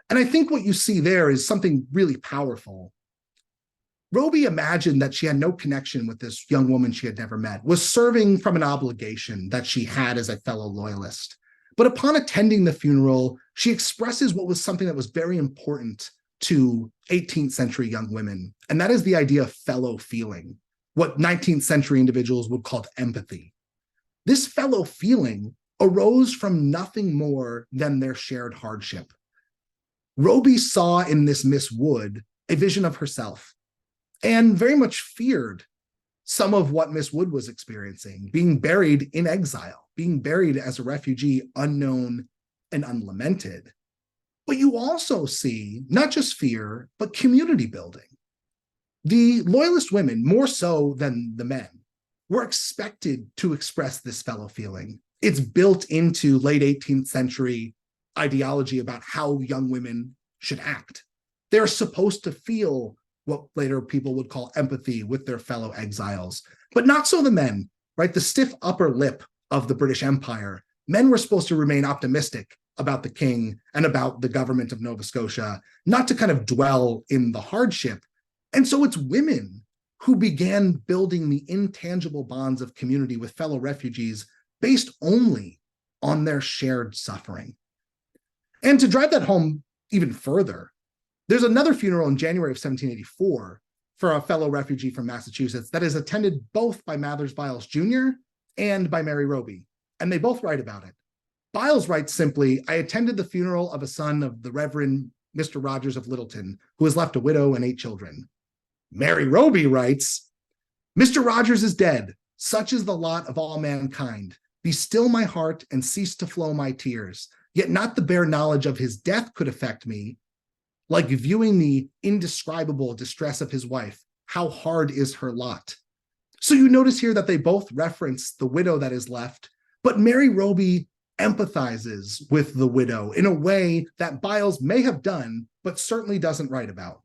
And I think what you see there is something really powerful. Roby imagined that she had no connection with this young woman she had never met, was serving from an obligation that she had as a fellow loyalist. But upon attending the funeral, she expresses what was something that was very important to 18th century young women, and that is the idea of fellow feeling, what 19th century individuals would call empathy. This fellow feeling arose from nothing more than their shared hardship. Roby saw in this Miss Wood a vision of herself, and very much feared some of what Miss Wood was experiencing, being buried in exile, being buried as a refugee, unknown and unlamented. But you also see not just fear, but community building. The loyalist women, more so than the men, were expected to express this fellow feeling. It's built into late 18th century ideology about how young women should act. They're supposed to feel what later people would call empathy with their fellow exiles, but not so the men, right? The stiff upper lip of the British Empire. Men were supposed to remain optimistic about the king and about the government of Nova Scotia, not to kind of dwell in the hardship. And so it's women who began building the intangible bonds of community with fellow refugees based only on their shared suffering. And to drive that home even further, there's another funeral in January of 1784 for a fellow refugee from Massachusetts that is attended both by Byles Jr. and by Mary Roby, and they both write about it. Byles writes simply, "I attended the funeral of a son of the Reverend Mr. Rogers of Littleton, who has left a widow and 8 children. Mary Roby writes, "Mr. Rogers is dead. Such is the lot of all mankind. Be still my heart and cease to flow my tears. Yet not the bare knowledge of his death could affect me. Like viewing the indescribable distress of his wife, how hard is her lot." So you notice here that they both reference the widow that is left, but Mary Roby empathizes with the widow in a way that Byles may have done, but certainly doesn't write about.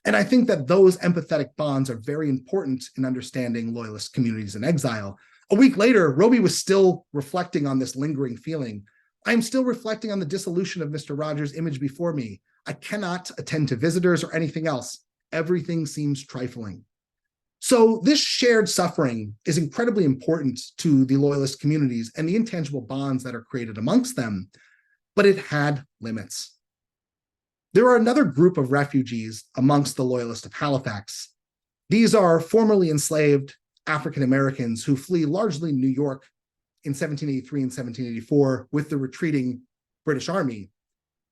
And I think that those empathetic bonds are very important in understanding loyalist communities in exile. A week later, Roby was still reflecting on this lingering feeling. "I am still reflecting on the dissolution of Mr. Rogers' image before me. I cannot attend to visitors or anything else. Everything seems trifling." So this shared suffering is incredibly important to the loyalist communities and the intangible bonds that are created amongst them, but it had limits. There are another group of refugees amongst the Loyalists of Halifax. These are formerly enslaved African Americans who flee largely New York in 1783 and 1784 with the retreating British Army.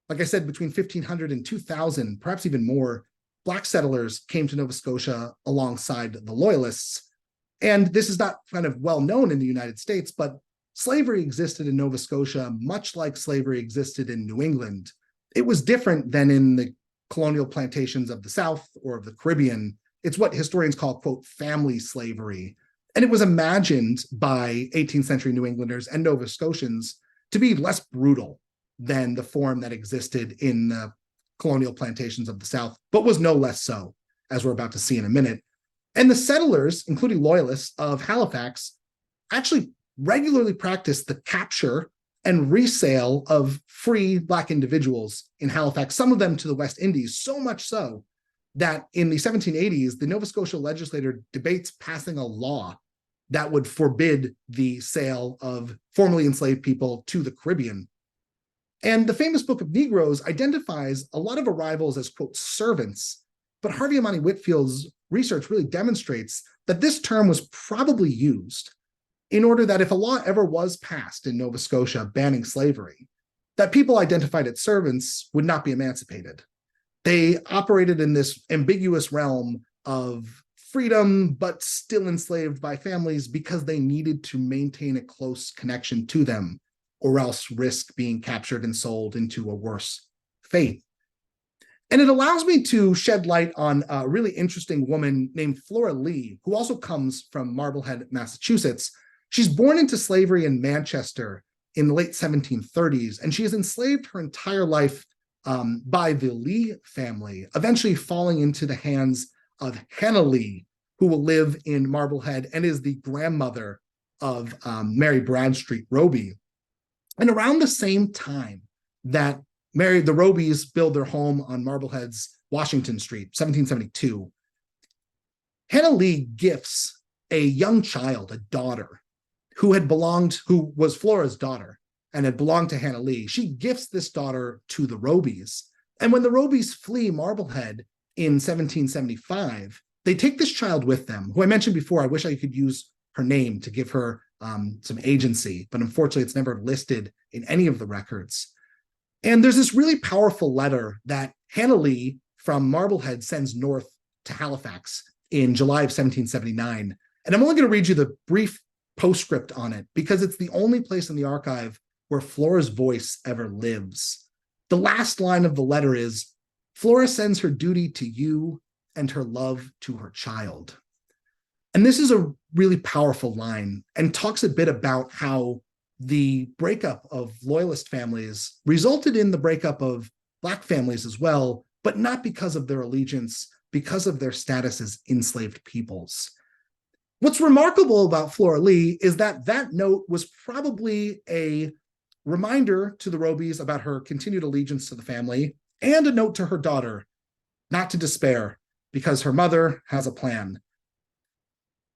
Like I said, between 1,500 and 2,000, perhaps even more, Black settlers came to Nova Scotia alongside the Loyalists. And this is not kind of well known in the United States, but slavery existed in Nova Scotia, much like slavery existed in New England. It was different than in the colonial plantations of the South or of the Caribbean. It's what historians call, quote, family slavery. And it was imagined by 18th century New Englanders and Nova Scotians to be less brutal than the form that existed in the colonial plantations of the South, but was no less so, as we're about to see in a minute. And the settlers, including Loyalists of Halifax, actually regularly practiced the capture and resale of free Black individuals in Halifax, some of them to the West Indies, so much so that in the 1780s, the Nova Scotia legislature debates passing a law that would forbid the sale of formerly enslaved people to the Caribbean. And the famous Book of Negroes identifies a lot of arrivals as, quote, servants. But Harvey Amani Whitfield's research really demonstrates that this term was probably used in order that if a law ever was passed in Nova Scotia banning slavery, that people identified as servants would not be emancipated. They operated in this ambiguous realm of freedom, but still enslaved by families because they needed to maintain a close connection to them, or else risk being captured and sold into a worse fate. And it allows me to shed light on a really interesting woman named Flora Lee, who also comes from Marblehead, Massachusetts. She's born into slavery in Manchester in the late 1730s, and she is enslaved her entire life by the Lee family, eventually falling into the hands of Hannah Lee, who will live in Marblehead and is the grandmother of Mary Bradstreet Roby. And around the same time that the Robys build their home on Marblehead's Washington Street, 1772, Hannah Lee gifts a young child, a daughter, who was Flora's daughter and had belonged to Hannah Lee. She gifts this daughter to the Robys. And when the Robys flee Marblehead in 1775, they take this child with them, who I mentioned before. I wish I could use her name to give her some agency, but unfortunately it's never listed in any of the records. And there's this really powerful letter that Hannah Lee from Marblehead sends north to Halifax in July of 1779. And I'm only going to read you the brief postscript on it because it's the only place in the archive where Flora's voice ever lives. The last line of the letter is, "Flora sends her duty to you and her love to her child." And this is a really powerful line and talks a bit about how the breakup of Loyalist families resulted in the breakup of Black families as well, but not because of their allegiance, because of their status as enslaved peoples. What's remarkable about Flora Lee is that that note was probably a reminder to the Robys about her continued allegiance to the family, and a note to her daughter not to despair because her mother has a plan.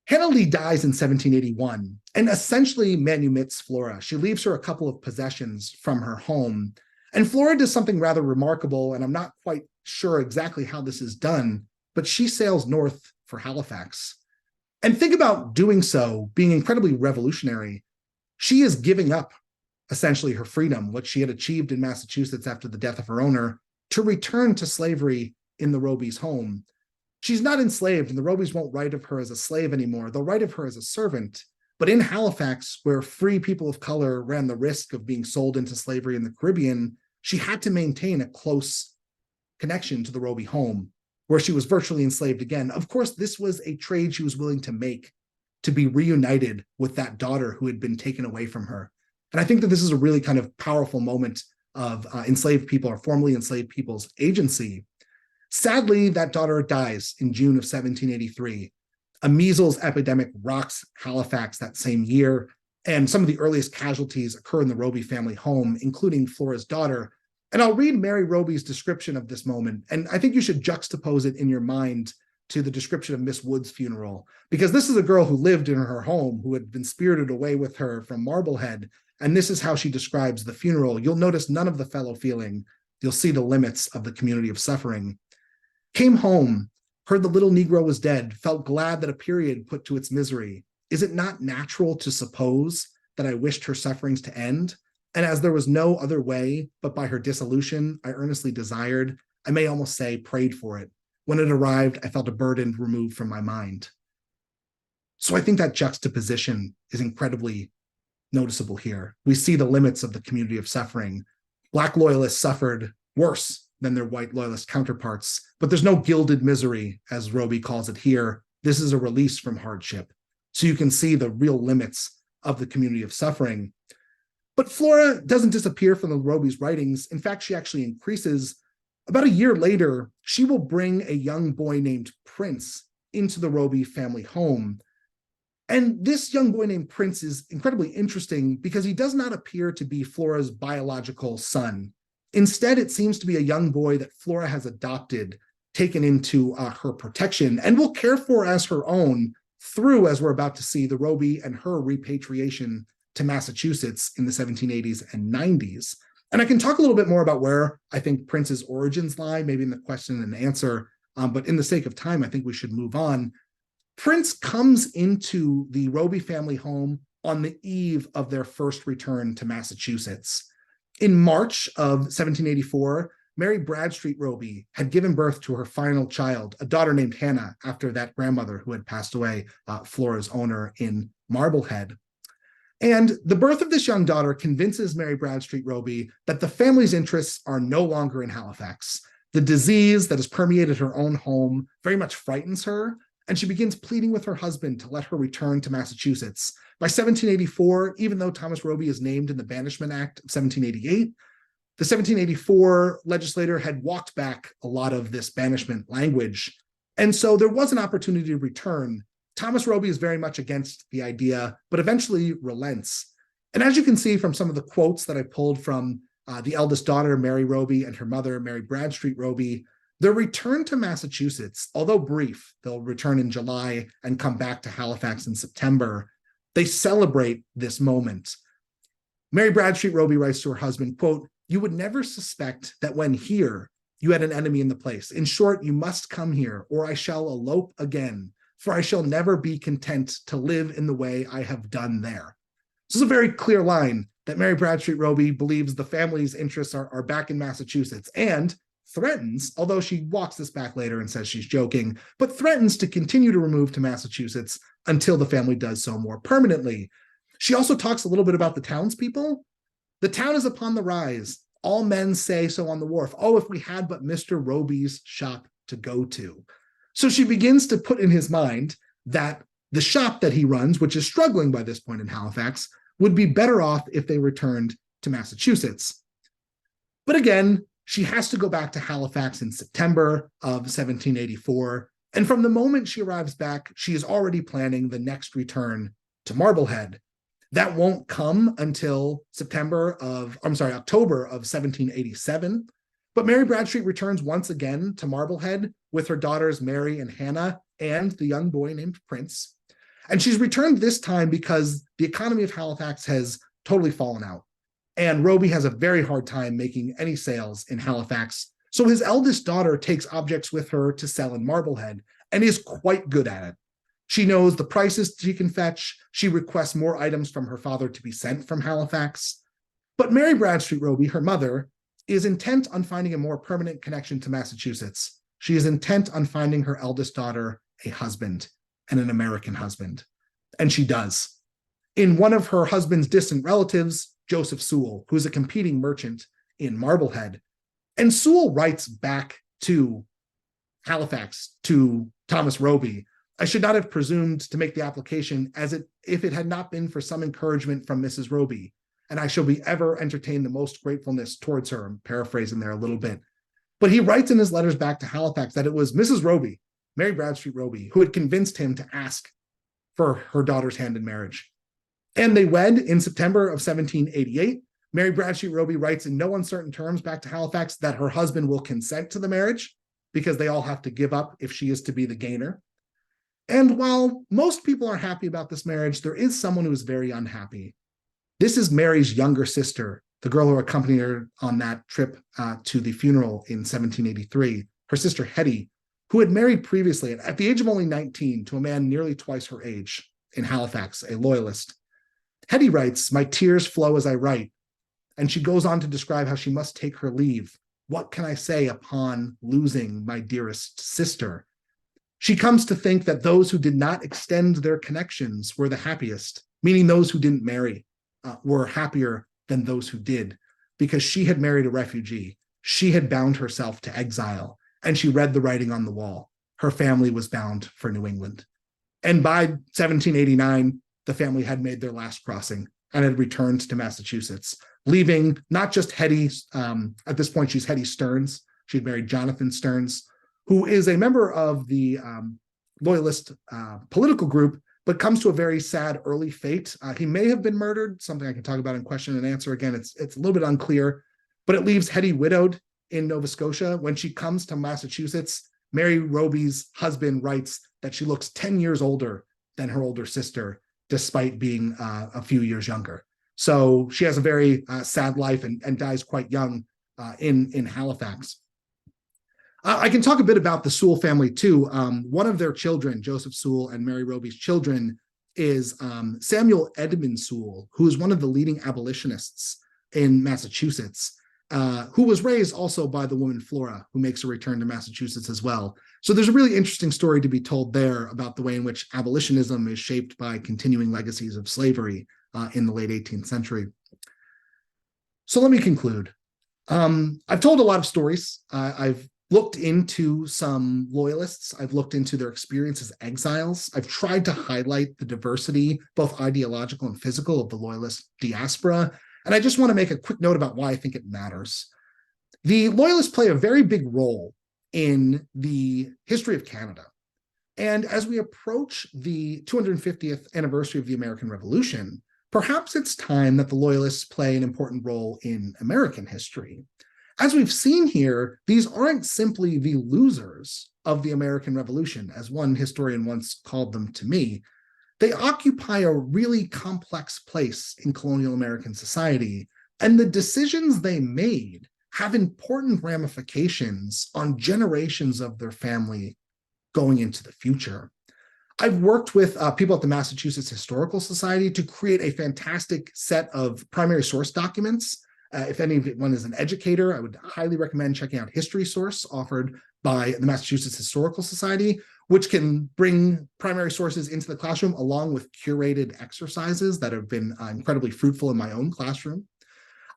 Hannah Lee dies in 1781 and essentially manumits Flora. She leaves her a couple of possessions from her home. And Flora does something rather remarkable, and I'm not quite sure exactly how this is done, but she sails north for Halifax. And think about doing so being incredibly revolutionary. She is giving up essentially her freedom, what she had achieved in Massachusetts after the death of her owner, to return to slavery in the Robys' home. She's not enslaved, and the Robys won't write of her as a slave anymore. They'll write of her as a servant. But in Halifax, where free people of color ran the risk of being sold into slavery in the Caribbean, she had to maintain a close connection to the Roby home, where she was virtually enslaved again. Of course, this was a trade she was willing to make to be reunited with that daughter who had been taken away from her. And I think that this is a really kind of powerful moment of enslaved people or formerly enslaved people's agency. Sadly, that daughter dies in June of 1783. A measles epidemic rocks Halifax that same year, and some of the earliest casualties occur in the Roby family home, including Flora's daughter. And I'll read Mary Roby's description of this moment, and I think you should juxtapose it in your mind to the description of Miss Wood's funeral, because this is a girl who lived in her home, who had been spirited away with her from Marblehead, and this is how she describes the funeral. You'll notice none of the fellow feeling. You'll see the limits of the community of suffering. Came home, heard the little Negro was dead, felt glad that a period put to its misery. Is it not natural to suppose that I wished her sufferings to end? And as there was no other way, but by her dissolution, I earnestly desired, I may almost say prayed for it. When it arrived, I felt a burden removed from my mind. So I think that juxtaposition is incredibly noticeable here. We see the limits of the community of suffering. Black loyalists suffered worse than their white loyalist counterparts, but there's no gilded misery, as Roby calls it here. This is a release from hardship. So you can see the real limits of the community of suffering. But Flora doesn't disappear from the Roby's writings. In fact, she actually increases. About a year later, she will bring a young boy named Prince into the Roby family home. And this young boy named Prince is incredibly interesting because he does not appear to be Flora's biological son. Instead, it seems to be a young boy that Flora has adopted, taken into her protection, and will care for as her own through, as we're about to see, the Roby and her repatriation to Massachusetts in the 1780s and 90s. And I can talk a little bit more about where I think Prince's origins lie, maybe in the question and answer, but in the sake of time, I think we should move on. Prince comes into the Roby family home on the eve of their first return to Massachusetts. In March of 1784, Mary Bradstreet Roby had given birth to her final child, a daughter named Hannah, after that grandmother who had passed away, Flora's owner in Marblehead. And the birth of this young daughter convinces Mary Bradstreet Roby that the family's interests are no longer in Halifax. The disease that has permeated her own home very much frightens her, and she begins pleading with her husband to let her return to Massachusetts. By 1784, even though Thomas Roby is named in the Banishment Act of 1788, the 1784 legislator had walked back a lot of this banishment language. And so there was an opportunity to return. Thomas Roby is very much against the idea, but eventually relents. And as you can see from some of the quotes that I pulled from the eldest daughter, Mary Roby, and her mother, Mary Bradstreet Roby, their return to Massachusetts, although brief, they'll return in July and come back to Halifax in September, they celebrate this moment. Mary Bradstreet Roby writes to her husband, quote, "You would never suspect that when here, you had an enemy in the place. In short, you must come here, or I shall elope again, for I shall never be content to live in the way I have done there." This is a very clear line that Mary Bradstreet Roby believes the family's interests are back in Massachusetts, and threatens, although she walks this back later and says she's joking, but threatens to continue to remove to Massachusetts until the family does so more permanently. She also talks a little bit about the townspeople. The town is upon the rise. All men say so on the wharf. Oh, if we had but Mr. Roby's shop to go to. So she begins to put in his mind that the shop that he runs, which is struggling by this point in Halifax, would be better off if they returned to Massachusetts. But again, she has to go back to Halifax in September of 1784. And from the moment she arrives back, she is already planning the next return to Marblehead. That won't come until October of 1787. But Mary Bradstreet returns once again to Marblehead with her daughters Mary and Hannah and the young boy named Prince. And she's returned this time because the economy of Halifax has totally fallen out. And Roby has a very hard time making any sales in Halifax. So his eldest daughter takes objects with her to sell in Marblehead and is quite good at it. She knows the prices she can fetch. She requests more items from her father to be sent from Halifax. But Mary Bradstreet Roby, her mother, is intent on finding a more permanent connection to Massachusetts. She is intent on finding her eldest daughter a husband, and an American husband. And she does. In one of her husband's distant relatives, Joseph Sewell, who's a competing merchant in Marblehead. And Sewell writes back to Halifax, to Thomas Roby, "I should not have presumed to make the application if it had not been for some encouragement from Mrs. Roby, and I shall be ever entertain the most gratefulness towards her." I'm paraphrasing there a little bit. But he writes in his letters back to Halifax that it was Mrs. Roby, Mary Bradstreet Roby, who had convinced him to ask for her daughter's hand in marriage. And they wed in September of 1788. Mary Bradstreet Roby writes in no uncertain terms back to Halifax that her husband will consent to the marriage because they all have to give up if she is to be the gainer. And while most people are happy about this marriage, there is someone who is very unhappy. This is Mary's younger sister, the girl who accompanied her on that trip to the funeral in 1783, her sister Hetty, who had married previously at the age of only 19 to a man nearly twice her age in Halifax, a loyalist. Hetty writes, "My tears flow as I write," and she goes on to describe how she must take her leave. What can I say upon losing my dearest sister? She comes to think that those who did not extend their connections were the happiest, meaning those who didn't marry were happier than those who did, because she had married a refugee. She had bound herself to exile, and she read the writing on the wall. Her family was bound for New England. And by 1789, the family had made their last crossing and had returned to Massachusetts, leaving not just Hetty, at this point she's Hetty Stearns, she'd married Jonathan Stearns, who is a member of the Loyalist political group, but comes to a very sad early fate. He may have been murdered, something I can talk about in question and answer. Again, it's a little bit unclear, but it leaves Hetty widowed in Nova Scotia. When she comes to Massachusetts, Mary Roby's husband writes that she looks 10 years older than her older sister, despite being a few years younger. So she has a very sad life and dies quite young in Halifax. I can talk a bit about the Sewell family too. One of their children, Joseph Sewell and Mary Roby's children, is Samuel Edmund Sewell, who is one of the leading abolitionists in Massachusetts, who was raised also by the woman Flora, who makes a return to Massachusetts as well. So there's a really interesting story to be told there about the way in which abolitionism is shaped by continuing legacies of slavery in the late 18th century. So let me conclude. I've told a lot of stories. I've looked into some loyalists. I've looked into their experience as exiles. I've tried to highlight the diversity, both ideological and physical, of the loyalist diaspora. And I just want to make a quick note about why I think it matters. The loyalists play a very big role in the history of Canada. And as we approach the 250th anniversary of the American Revolution, perhaps it's time that the loyalists play an important role in American history. As we've seen here, these aren't simply the losers of the American Revolution, as one historian once called them to me. They occupy a really complex place in colonial American society, and the decisions they made have important ramifications on generations of their family going into the future. I've worked with people at the Massachusetts Historical Society to create a fantastic set of primary source documents. If anyone is an educator, I would highly recommend checking out History Source, offered by the Massachusetts Historical Society, which can bring primary sources into the classroom along with curated exercises that have been incredibly fruitful in my own classroom.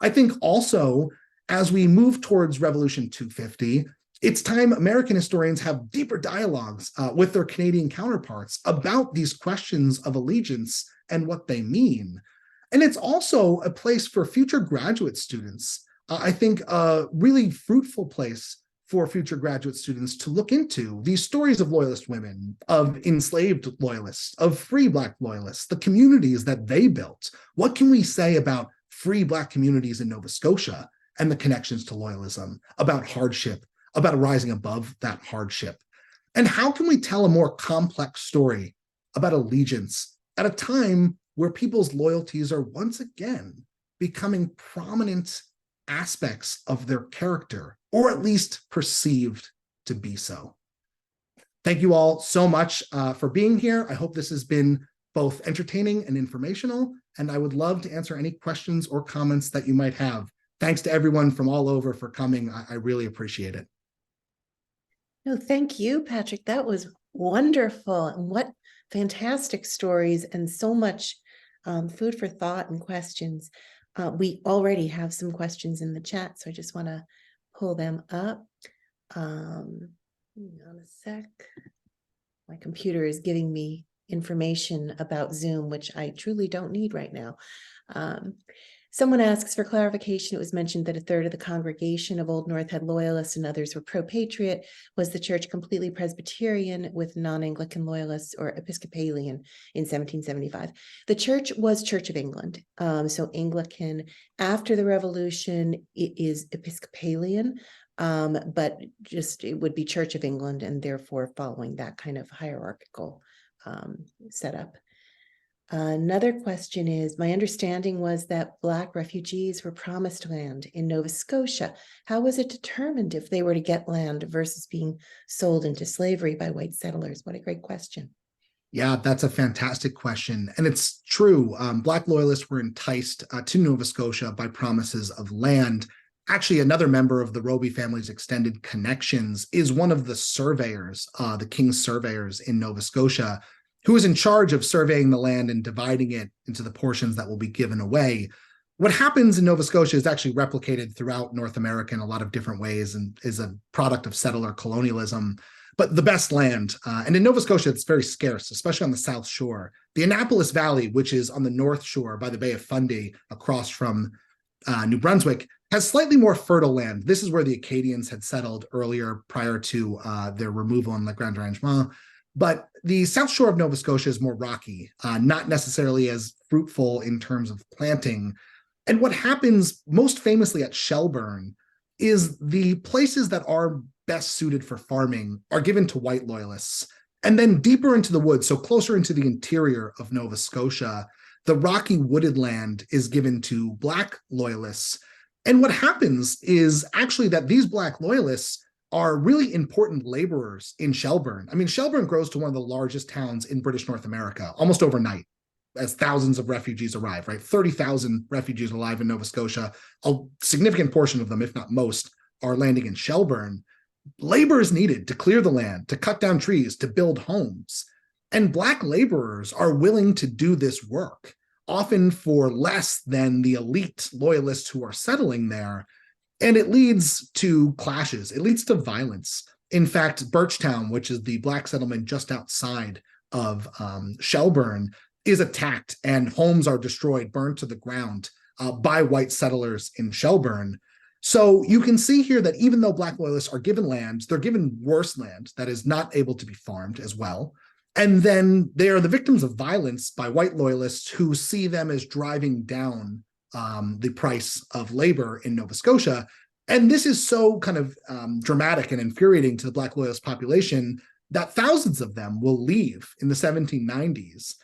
I think also, as we move towards Revolution 250, it's time American historians have deeper dialogues with their Canadian counterparts about these questions of allegiance and what they mean. And it's also a place for future graduate students. I think a really fruitful place for future graduate students to look into these stories of loyalist women, of enslaved loyalists, of free Black loyalists, the communities that they built. What can we say about free Black communities in Nova Scotia and the connections to loyalism, about hardship, about rising above that hardship? And how can we tell a more complex story about allegiance at a time where people's loyalties are once again becoming prominent aspects of their character, or at least perceived to be so? Thank you all so much for being here. I hope this has been both entertaining and informational, and I would love to answer any questions or comments that you might have. Thanks to everyone from all over for coming. I really appreciate it.
No, thank you, Patrick. That was wonderful. And what fantastic stories, and so much food for thought and questions. We already have some questions in the chat, so I just want to pull them up. Hang on a sec. My computer is giving me information about Zoom, which I truly don't need right now. Someone asks for clarification. It was mentioned that a third of the congregation of Old North had loyalists and others were pro-patriot. Was the church completely Presbyterian with non-Anglican loyalists, or Episcopalian in 1775? The church was Church of England. So Anglican. After the Revolution, it is Episcopalian, but just it would be Church of England, and therefore following that kind of hierarchical setup. Another question is, my understanding was that Black refugees were promised land in Nova Scotia. How was it determined if they were to get land versus being sold into slavery by white settlers? What a great question.
Yeah, that's a fantastic question. And it's true. Black loyalists were enticed to Nova Scotia by promises of land. Actually, another member of the Roby family's extended connections is one of the surveyors, the King's surveyors in Nova Scotia, who is in charge of surveying the land and dividing it into the portions that will be given away. What happens in Nova Scotia is actually replicated throughout North America in a lot of different ways and is a product of settler colonialism. But the best land, and in Nova Scotia, it's very scarce, especially on the South Shore. The Annapolis Valley, which is on the North Shore by the Bay of Fundy across from New Brunswick, has slightly more fertile land. This is where the Acadians had settled earlier prior to their removal in Le Grand Arrangement. But the South Shore of Nova Scotia is more rocky, not necessarily as fruitful in terms of planting. And what happens most famously at Shelburne is the places that are best suited for farming are given to white loyalists. And then deeper into the woods, so closer into the interior of Nova Scotia, the rocky wooded land is given to Black loyalists. And what happens is actually that these Black loyalists are really important laborers in Shelburne. I mean, Shelburne grows to one of the largest towns in British North America almost overnight as thousands of refugees arrive, right? 30,000 refugees alive in Nova Scotia. A significant portion of them, if not most, are landing in Shelburne. Labor is needed to clear the land, to cut down trees, to build homes. And Black laborers are willing to do this work, often for less than the elite loyalists who are settling there. And it leads to clashes. It leads to violence. In fact, Birchtown, which is the Black settlement just outside of Shelburne, is attacked and homes are destroyed, burned to the ground by white settlers in Shelburne. So you can see here that even though Black loyalists are given land, they're given worse land that is not able to be farmed as well. And then they are the victims of violence by white loyalists who see them as driving down the price of labor in Nova Scotia. And this is so kind of dramatic and infuriating to the Black loyalist population that thousands of them will leave in the 1790s,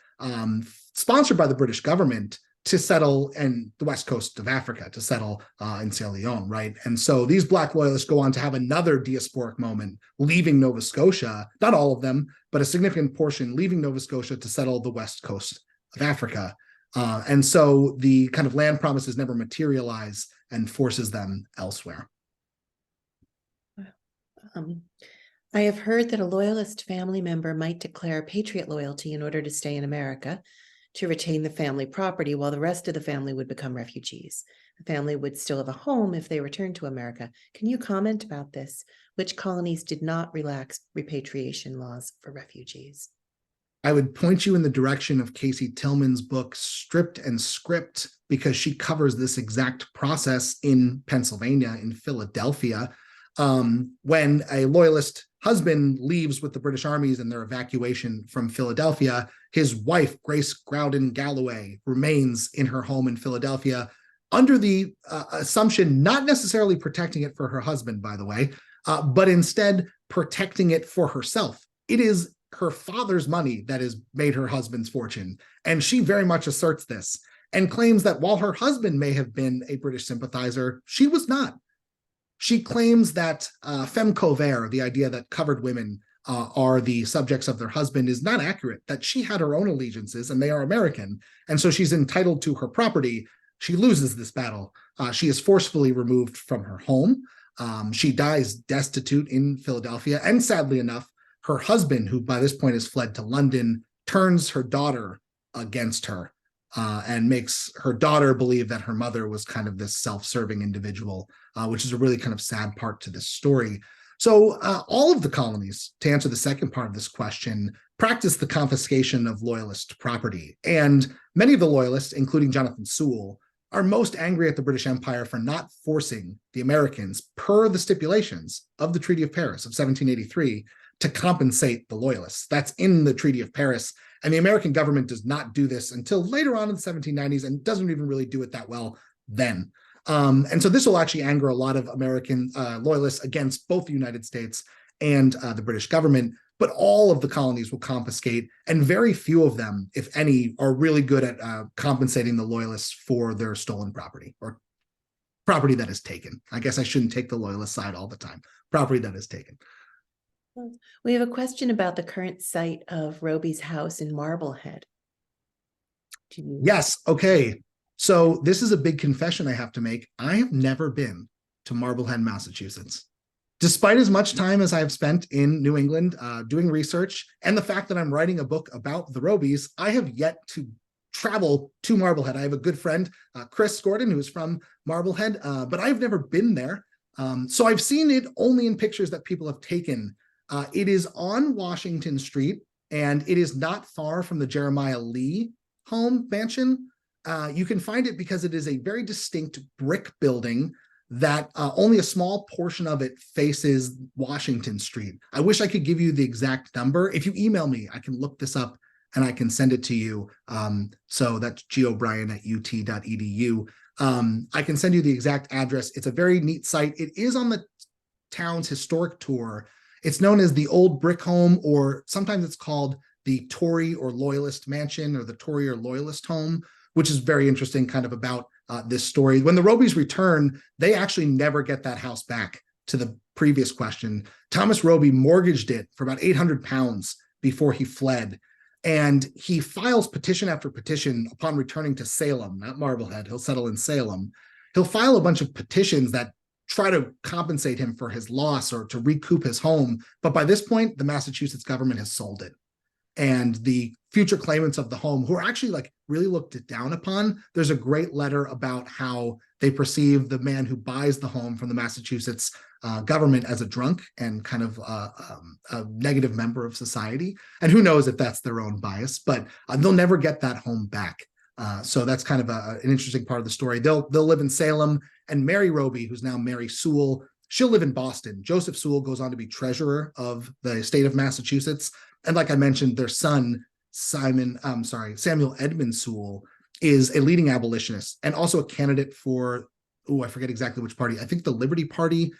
sponsored by the British government, to settle in the west coast of Africa, to settle in Sierra Leone, right? And so these Black loyalists go on to have another diasporic moment, leaving Nova Scotia, not all of them, but a significant portion leaving Nova Scotia to settle the west coast of Africa. And so the kind of land promises never materialize and forces them elsewhere.
I have heard that a loyalist family member might declare patriot loyalty in order to stay in America, to retain the family property, while the rest of the family would become refugees. The family would still have a home if they returned to America. Can you comment about this? Which colonies did not relax repatriation laws for refugees?
I would point you in the direction of Casey Tillman's book, Stripped and Script, because she covers this exact process in Pennsylvania, in Philadelphia, when a loyalist husband leaves with the British armies in their evacuation from Philadelphia. His wife, Grace Groudon Galloway, remains in her home in Philadelphia under the assumption, not necessarily protecting it for her husband, by the way, but instead protecting it for herself. It is her father's money that has made her husband's fortune. And she very much asserts this and claims that while her husband may have been a British sympathizer, she was not. She claims that femme couvert, the idea that covered women are the subjects of their husband, is not accurate, that she had her own allegiances and they are American. And so she's entitled to her property. She loses this battle. She is forcefully removed from her home. She dies destitute in Philadelphia. And sadly enough, her husband, who by this point has fled to London, turns her daughter against her and makes her daughter believe that her mother was kind of this self-serving individual, which is a really kind of sad part to this story. So all of the colonies, to answer the second part of this question, practice the confiscation of loyalist property. And many of the loyalists, including Jonathan Sewell, are most angry at the British Empire for not forcing the Americans, per the stipulations of the Treaty of Paris of 1783, to compensate the loyalists. That's in the Treaty of Paris. And the American government does not do this until later on in the 1790s and doesn't even really do it that well then. And so this will actually anger a lot of American loyalists against both the United States and the British government, but all of the colonies will confiscate, and very few of them, if any, are really good at compensating the loyalists for their stolen property or property that is taken. I guess I shouldn't take the loyalist side all the time. Property that is taken.
We have a question about the current site of Roby's house in Marblehead.
Yes. Okay. So this is a big confession I have to make. I have never been to Marblehead, Massachusetts. Despite as much time as I have spent in New England doing research and the fact that I'm writing a book about the Robys, I have yet to travel to Marblehead. I have a good friend, Chris Gordon, who is from Marblehead, but I've never been there. So I've seen it only in pictures that people have taken. It is on Washington Street, and it is not far from the Jeremiah Lee home mansion. You can find it because it is a very distinct brick building that only a small portion of it faces Washington Street. I wish I could give you the exact number. If you email me, I can look this up and I can send it to you. So that's gobrien@ut.edu. I can send you the exact address. It's a very neat site. It is on the town's historic tour. It's known as the Old Brick Home, or sometimes it's called the Tory or Loyalist Mansion, or the Tory or Loyalist Home, which is very interesting kind of about this story. When the Robys return, they actually never get that house back. To the previous question, Thomas Roby mortgaged it for about £800 before he fled. And he files petition after petition upon returning to Salem, not Marblehead. He'll settle in Salem. He'll file a bunch of petitions that try to compensate him for his loss or to recoup his home. But by this point, the Massachusetts government has sold it. And the future claimants of the home, who are actually like really looked it down upon, there's a great letter about how they perceive the man who buys the home from the Massachusetts government as a drunk and kind of a negative member of society. And who knows if that's their own bias, but they'll never get that home back. So that's kind of an interesting part of the story. They'll live in Salem, and Mary Roby, who's now Mary Sewell, she'll live in Boston. Joseph Sewell goes on to be treasurer of the state of Massachusetts. And like I mentioned, their son, Samuel Edmund Sewell, is a leading abolitionist and also a candidate for, I forget exactly which party. I think the Liberty Party,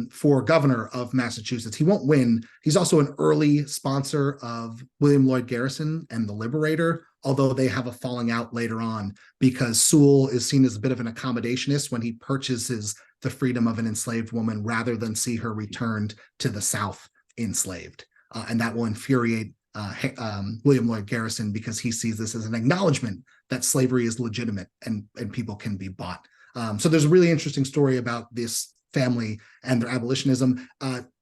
for governor of Massachusetts. He won't win. He's also an early sponsor of William Lloyd Garrison and the Liberator, although they have a falling out later on because Sewell is seen as a bit of an accommodationist when he purchases the freedom of an enslaved woman rather than see her returned to the South enslaved. And that will infuriate William Lloyd Garrison because he sees this as an acknowledgement that slavery is legitimate and people can be bought. So there's a really interesting story about this family and their abolitionism.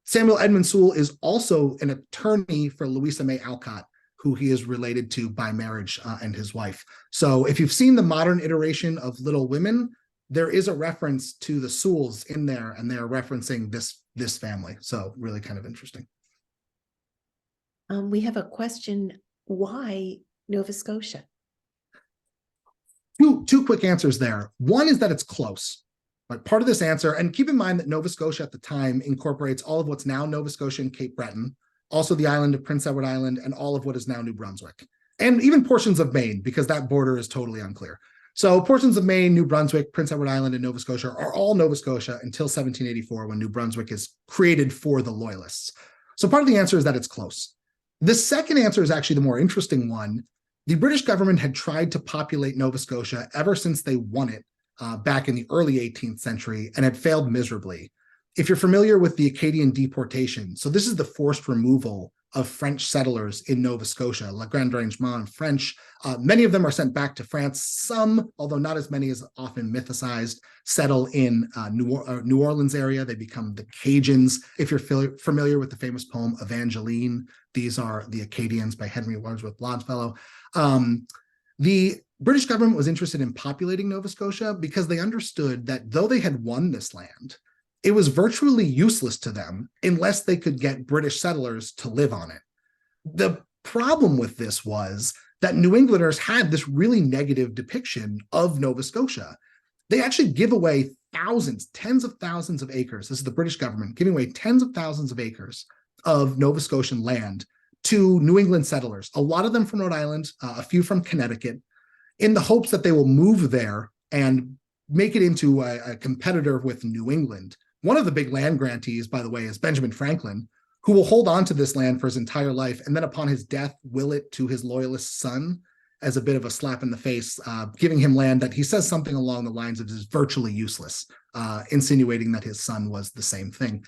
Samuel Edmund Sewell is also an attorney for Louisa May Alcott, who he is related to by marriage, and his wife. So if you've seen the modern iteration of Little Women, there is a reference to the Sewells in there, and they're referencing this family. So really kind of interesting.
We have a question. Why Nova Scotia?
Two quick answers there. One is that it's close. But part of this answer, and keep in mind that Nova Scotia at the time incorporates all of what's now Nova Scotia and Cape Breton, also the island of Prince Edward Island, and all of what is now New Brunswick, and even portions of Maine, because that border is totally unclear. So portions of Maine, New Brunswick, Prince Edward Island, and Nova Scotia are all Nova Scotia until 1784, when New Brunswick is created for the Loyalists. So part of the answer is that it's close. The second answer is actually the more interesting one. The British government had tried to populate Nova Scotia ever since they won it back in the early 18th century and had failed miserably. If you're familiar with the Acadian deportation, so this is the forced removal of French settlers in Nova Scotia, Le Grand Rangement in French. Many of them are sent back to France. Some, although not as many as often mythicized, settle in New Orleans area. They become the Cajuns. If you're familiar with the famous poem Evangeline, these are the Acadians by Henry Wadsworth Longfellow. The British government was interested in populating Nova Scotia because they understood that though they had won this land, it was virtually useless to them unless they could get British settlers to live on it. The problem with this was that New Englanders had this really negative depiction of Nova Scotia. They actually give away thousands, tens of thousands of acres. This is the British government giving away tens of thousands of acres of Nova Scotian land to New England settlers, a lot of them from Rhode Island, a few from Connecticut, in the hopes that they will move there and make it into a competitor with New England. One of the big land grantees, by the way, is Benjamin Franklin, who will hold on to this land for his entire life, and then upon his death, will it to his loyalist son as a bit of a slap in the face, giving him land that he says something along the lines of is virtually useless, insinuating that his son was the same thing.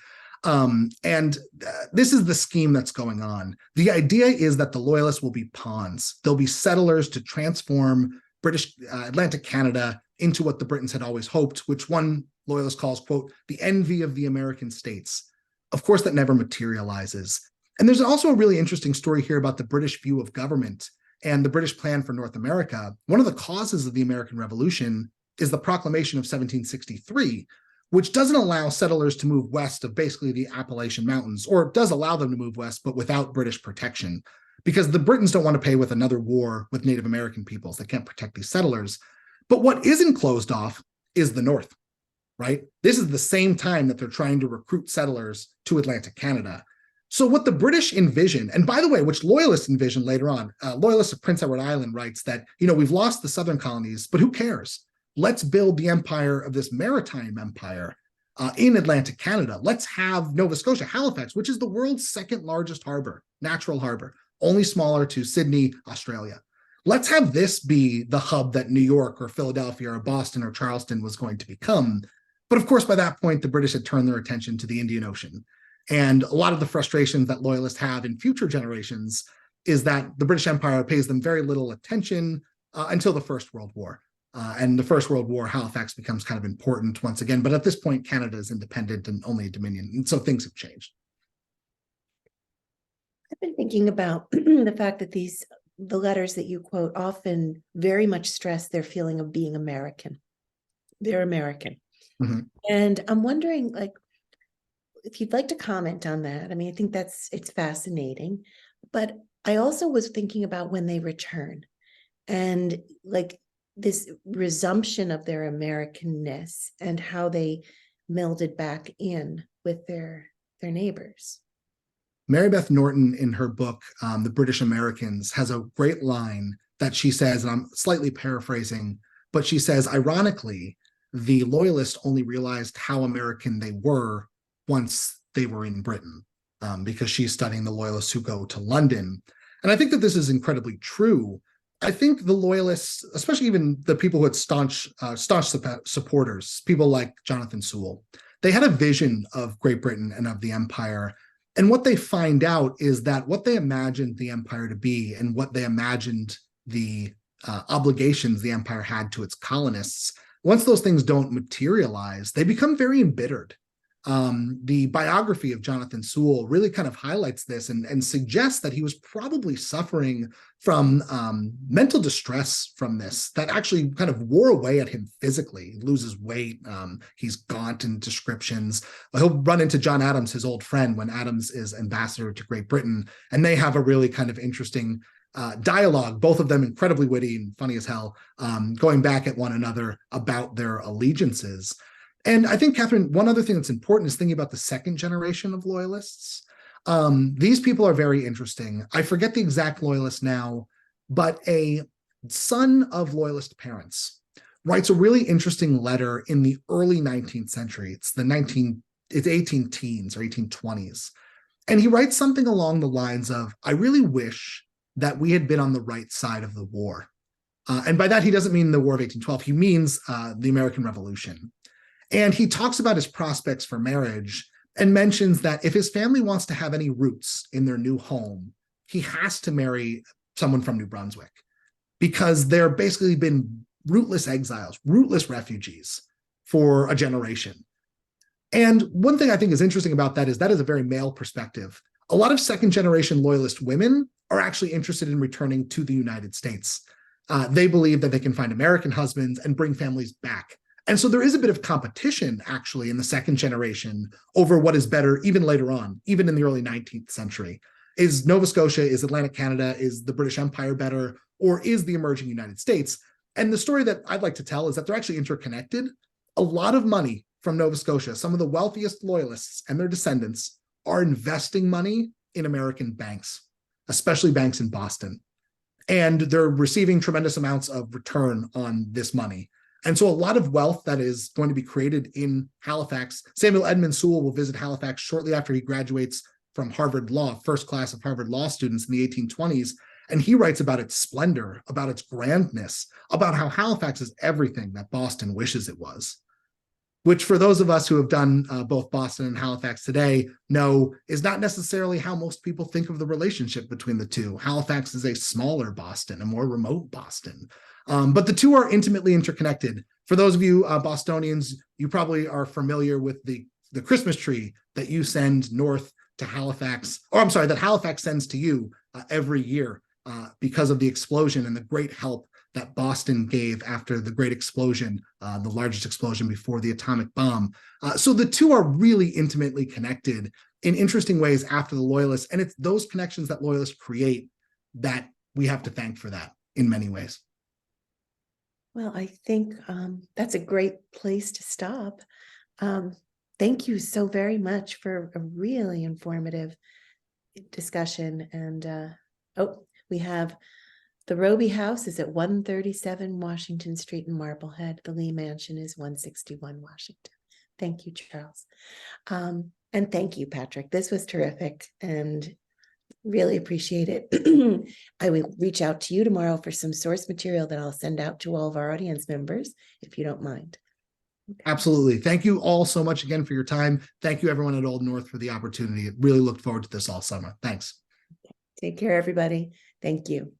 This is the scheme that's going on. The idea is that the Loyalists will be pawns. They'll be settlers to transform British Atlantic Canada into what the Britons had always hoped, which one Loyalist calls, quote, the envy of the American states. Of course, that never materializes. And there's also a really interesting story here about the British view of government and the British plan for North America. One of the causes of the American Revolution is the Proclamation of 1763, which doesn't allow settlers to move west of basically the Appalachian Mountains, or it does allow them to move west, but without British protection, because the Britons don't want to pay with another war with Native American peoples. They can't protect these settlers. But what isn't closed off is the North, right? This is the same time that they're trying to recruit settlers to Atlantic Canada. So what the British envision, and by the way, which Loyalists envision later on, Loyalists of Prince Edward Island writes that, we've lost the southern colonies, but who cares? Let's build the empire of this maritime empire. in Atlantic Canada. Let's have Nova Scotia, Halifax, which is the world's second largest harbor, natural harbor, only smaller to Sydney, Australia. Let's have this be the hub that New York or Philadelphia or Boston or Charleston was going to become. But of course, by that point, the British had turned their attention to the Indian Ocean. And a lot of the frustrations that loyalists have in future generations is that the British Empire pays them very little attention until the First World War. And the First World War, Halifax becomes kind of important once again. But at this point, Canada is independent and only a dominion. And so things have changed.
I've been thinking about the fact that the letters that you quote often very much stress their feeling of being American. They're American. Mm-hmm. And I'm wondering, like, if you'd like to comment on that. I mean, I think it's fascinating, but I also was thinking about when they return and like this resumption of their Americanness and how they melded back in with their neighbors.
Mary Beth Norton, in her book, The British Americans, has a great line that she says, and I'm slightly paraphrasing, but she says, ironically, the Loyalists only realized how American they were once they were in Britain, because she's studying the Loyalists who go to London. And I think that this is incredibly true. I think the Loyalists, especially even the people who had staunch supporters, people like Jonathan Sewell, they had a vision of Great Britain and of the empire. And what they find out is that what they imagined the empire to be and what they imagined the obligations the empire had to its colonists, once those things don't materialize, they become very embittered. The biography of Jonathan Sewell really kind of highlights this and suggests that he was probably suffering from mental distress from this that actually kind of wore away at him physically. He loses weight. He's gaunt in descriptions. He'll run into John Adams, his old friend, when Adams is ambassador to Great Britain, and they have a really kind of interesting dialogue, both of them incredibly witty and funny as hell, going back at one another about their allegiances. And I think, Catherine, one other thing that's important is thinking about the second generation of loyalists. These people are very interesting. I forget the exact loyalist now, but a son of loyalist parents writes a really interesting letter in the early 19th century. It's 18 teens or 1820s. And he writes something along the lines of, I really wish that we had been on the right side of the war. And by that, he doesn't mean the War of 1812. He means the American Revolution. And he talks about his prospects for marriage and mentions that if his family wants to have any roots in their new home, he has to marry someone from New Brunswick because they're basically been rootless exiles, rootless refugees for a generation. And one thing I think is interesting about that is a very male perspective. A lot of second generation loyalist women are actually interested in returning to the United States. They believe that they can find American husbands and bring families back. And so there is a bit of competition, actually, in the second generation over what is better, even later on, even in the early 19th century. Is Nova Scotia, is Atlantic Canada, is the British Empire better, or is the emerging United States? And the story that I'd like to tell is that they're actually interconnected. A lot of money from Nova Scotia, some of the wealthiest loyalists and their descendants are investing money in American banks, especially banks in Boston. And they're receiving tremendous amounts of return on this money. And so a lot of wealth that is going to be created in Halifax. Samuel Edmund Sewell will visit Halifax shortly after he graduates from Harvard Law, first class of Harvard Law students in the 1820s. And he writes about its splendor, about its grandness, about how Halifax is everything that Boston wishes it was, which for those of us who have done both Boston and Halifax today know is not necessarily how most people think of the relationship between the two. Halifax is a smaller Boston, a more remote Boston. But the two are intimately interconnected. For those of you Bostonians, you probably are familiar with the Christmas tree that you send north to Halifax, or I'm sorry, that Halifax sends to you every year because of the explosion and the great help that Boston gave after the great explosion, the largest explosion before the atomic bomb. So the two are really intimately connected in interesting ways after the Loyalists. And it's those connections that Loyalists create that we have to thank for that in many ways.
Well, I think that's a great place to stop. Thank you so very much for a really informative discussion. And we have the Roby House is at 137 Washington Street in Marblehead. The Lee Mansion is 161 Washington. Thank you, Charles. And thank you, Patrick. This was terrific and really appreciate it. I will reach out to you tomorrow for some source material that I'll send out to all of our audience members, if you don't mind. Okay.
Absolutely. Thank you all so much again for your time. Thank you, everyone at Old North, for the opportunity. Really looked forward to this all summer. Thanks.
Take care, everybody. Thank you.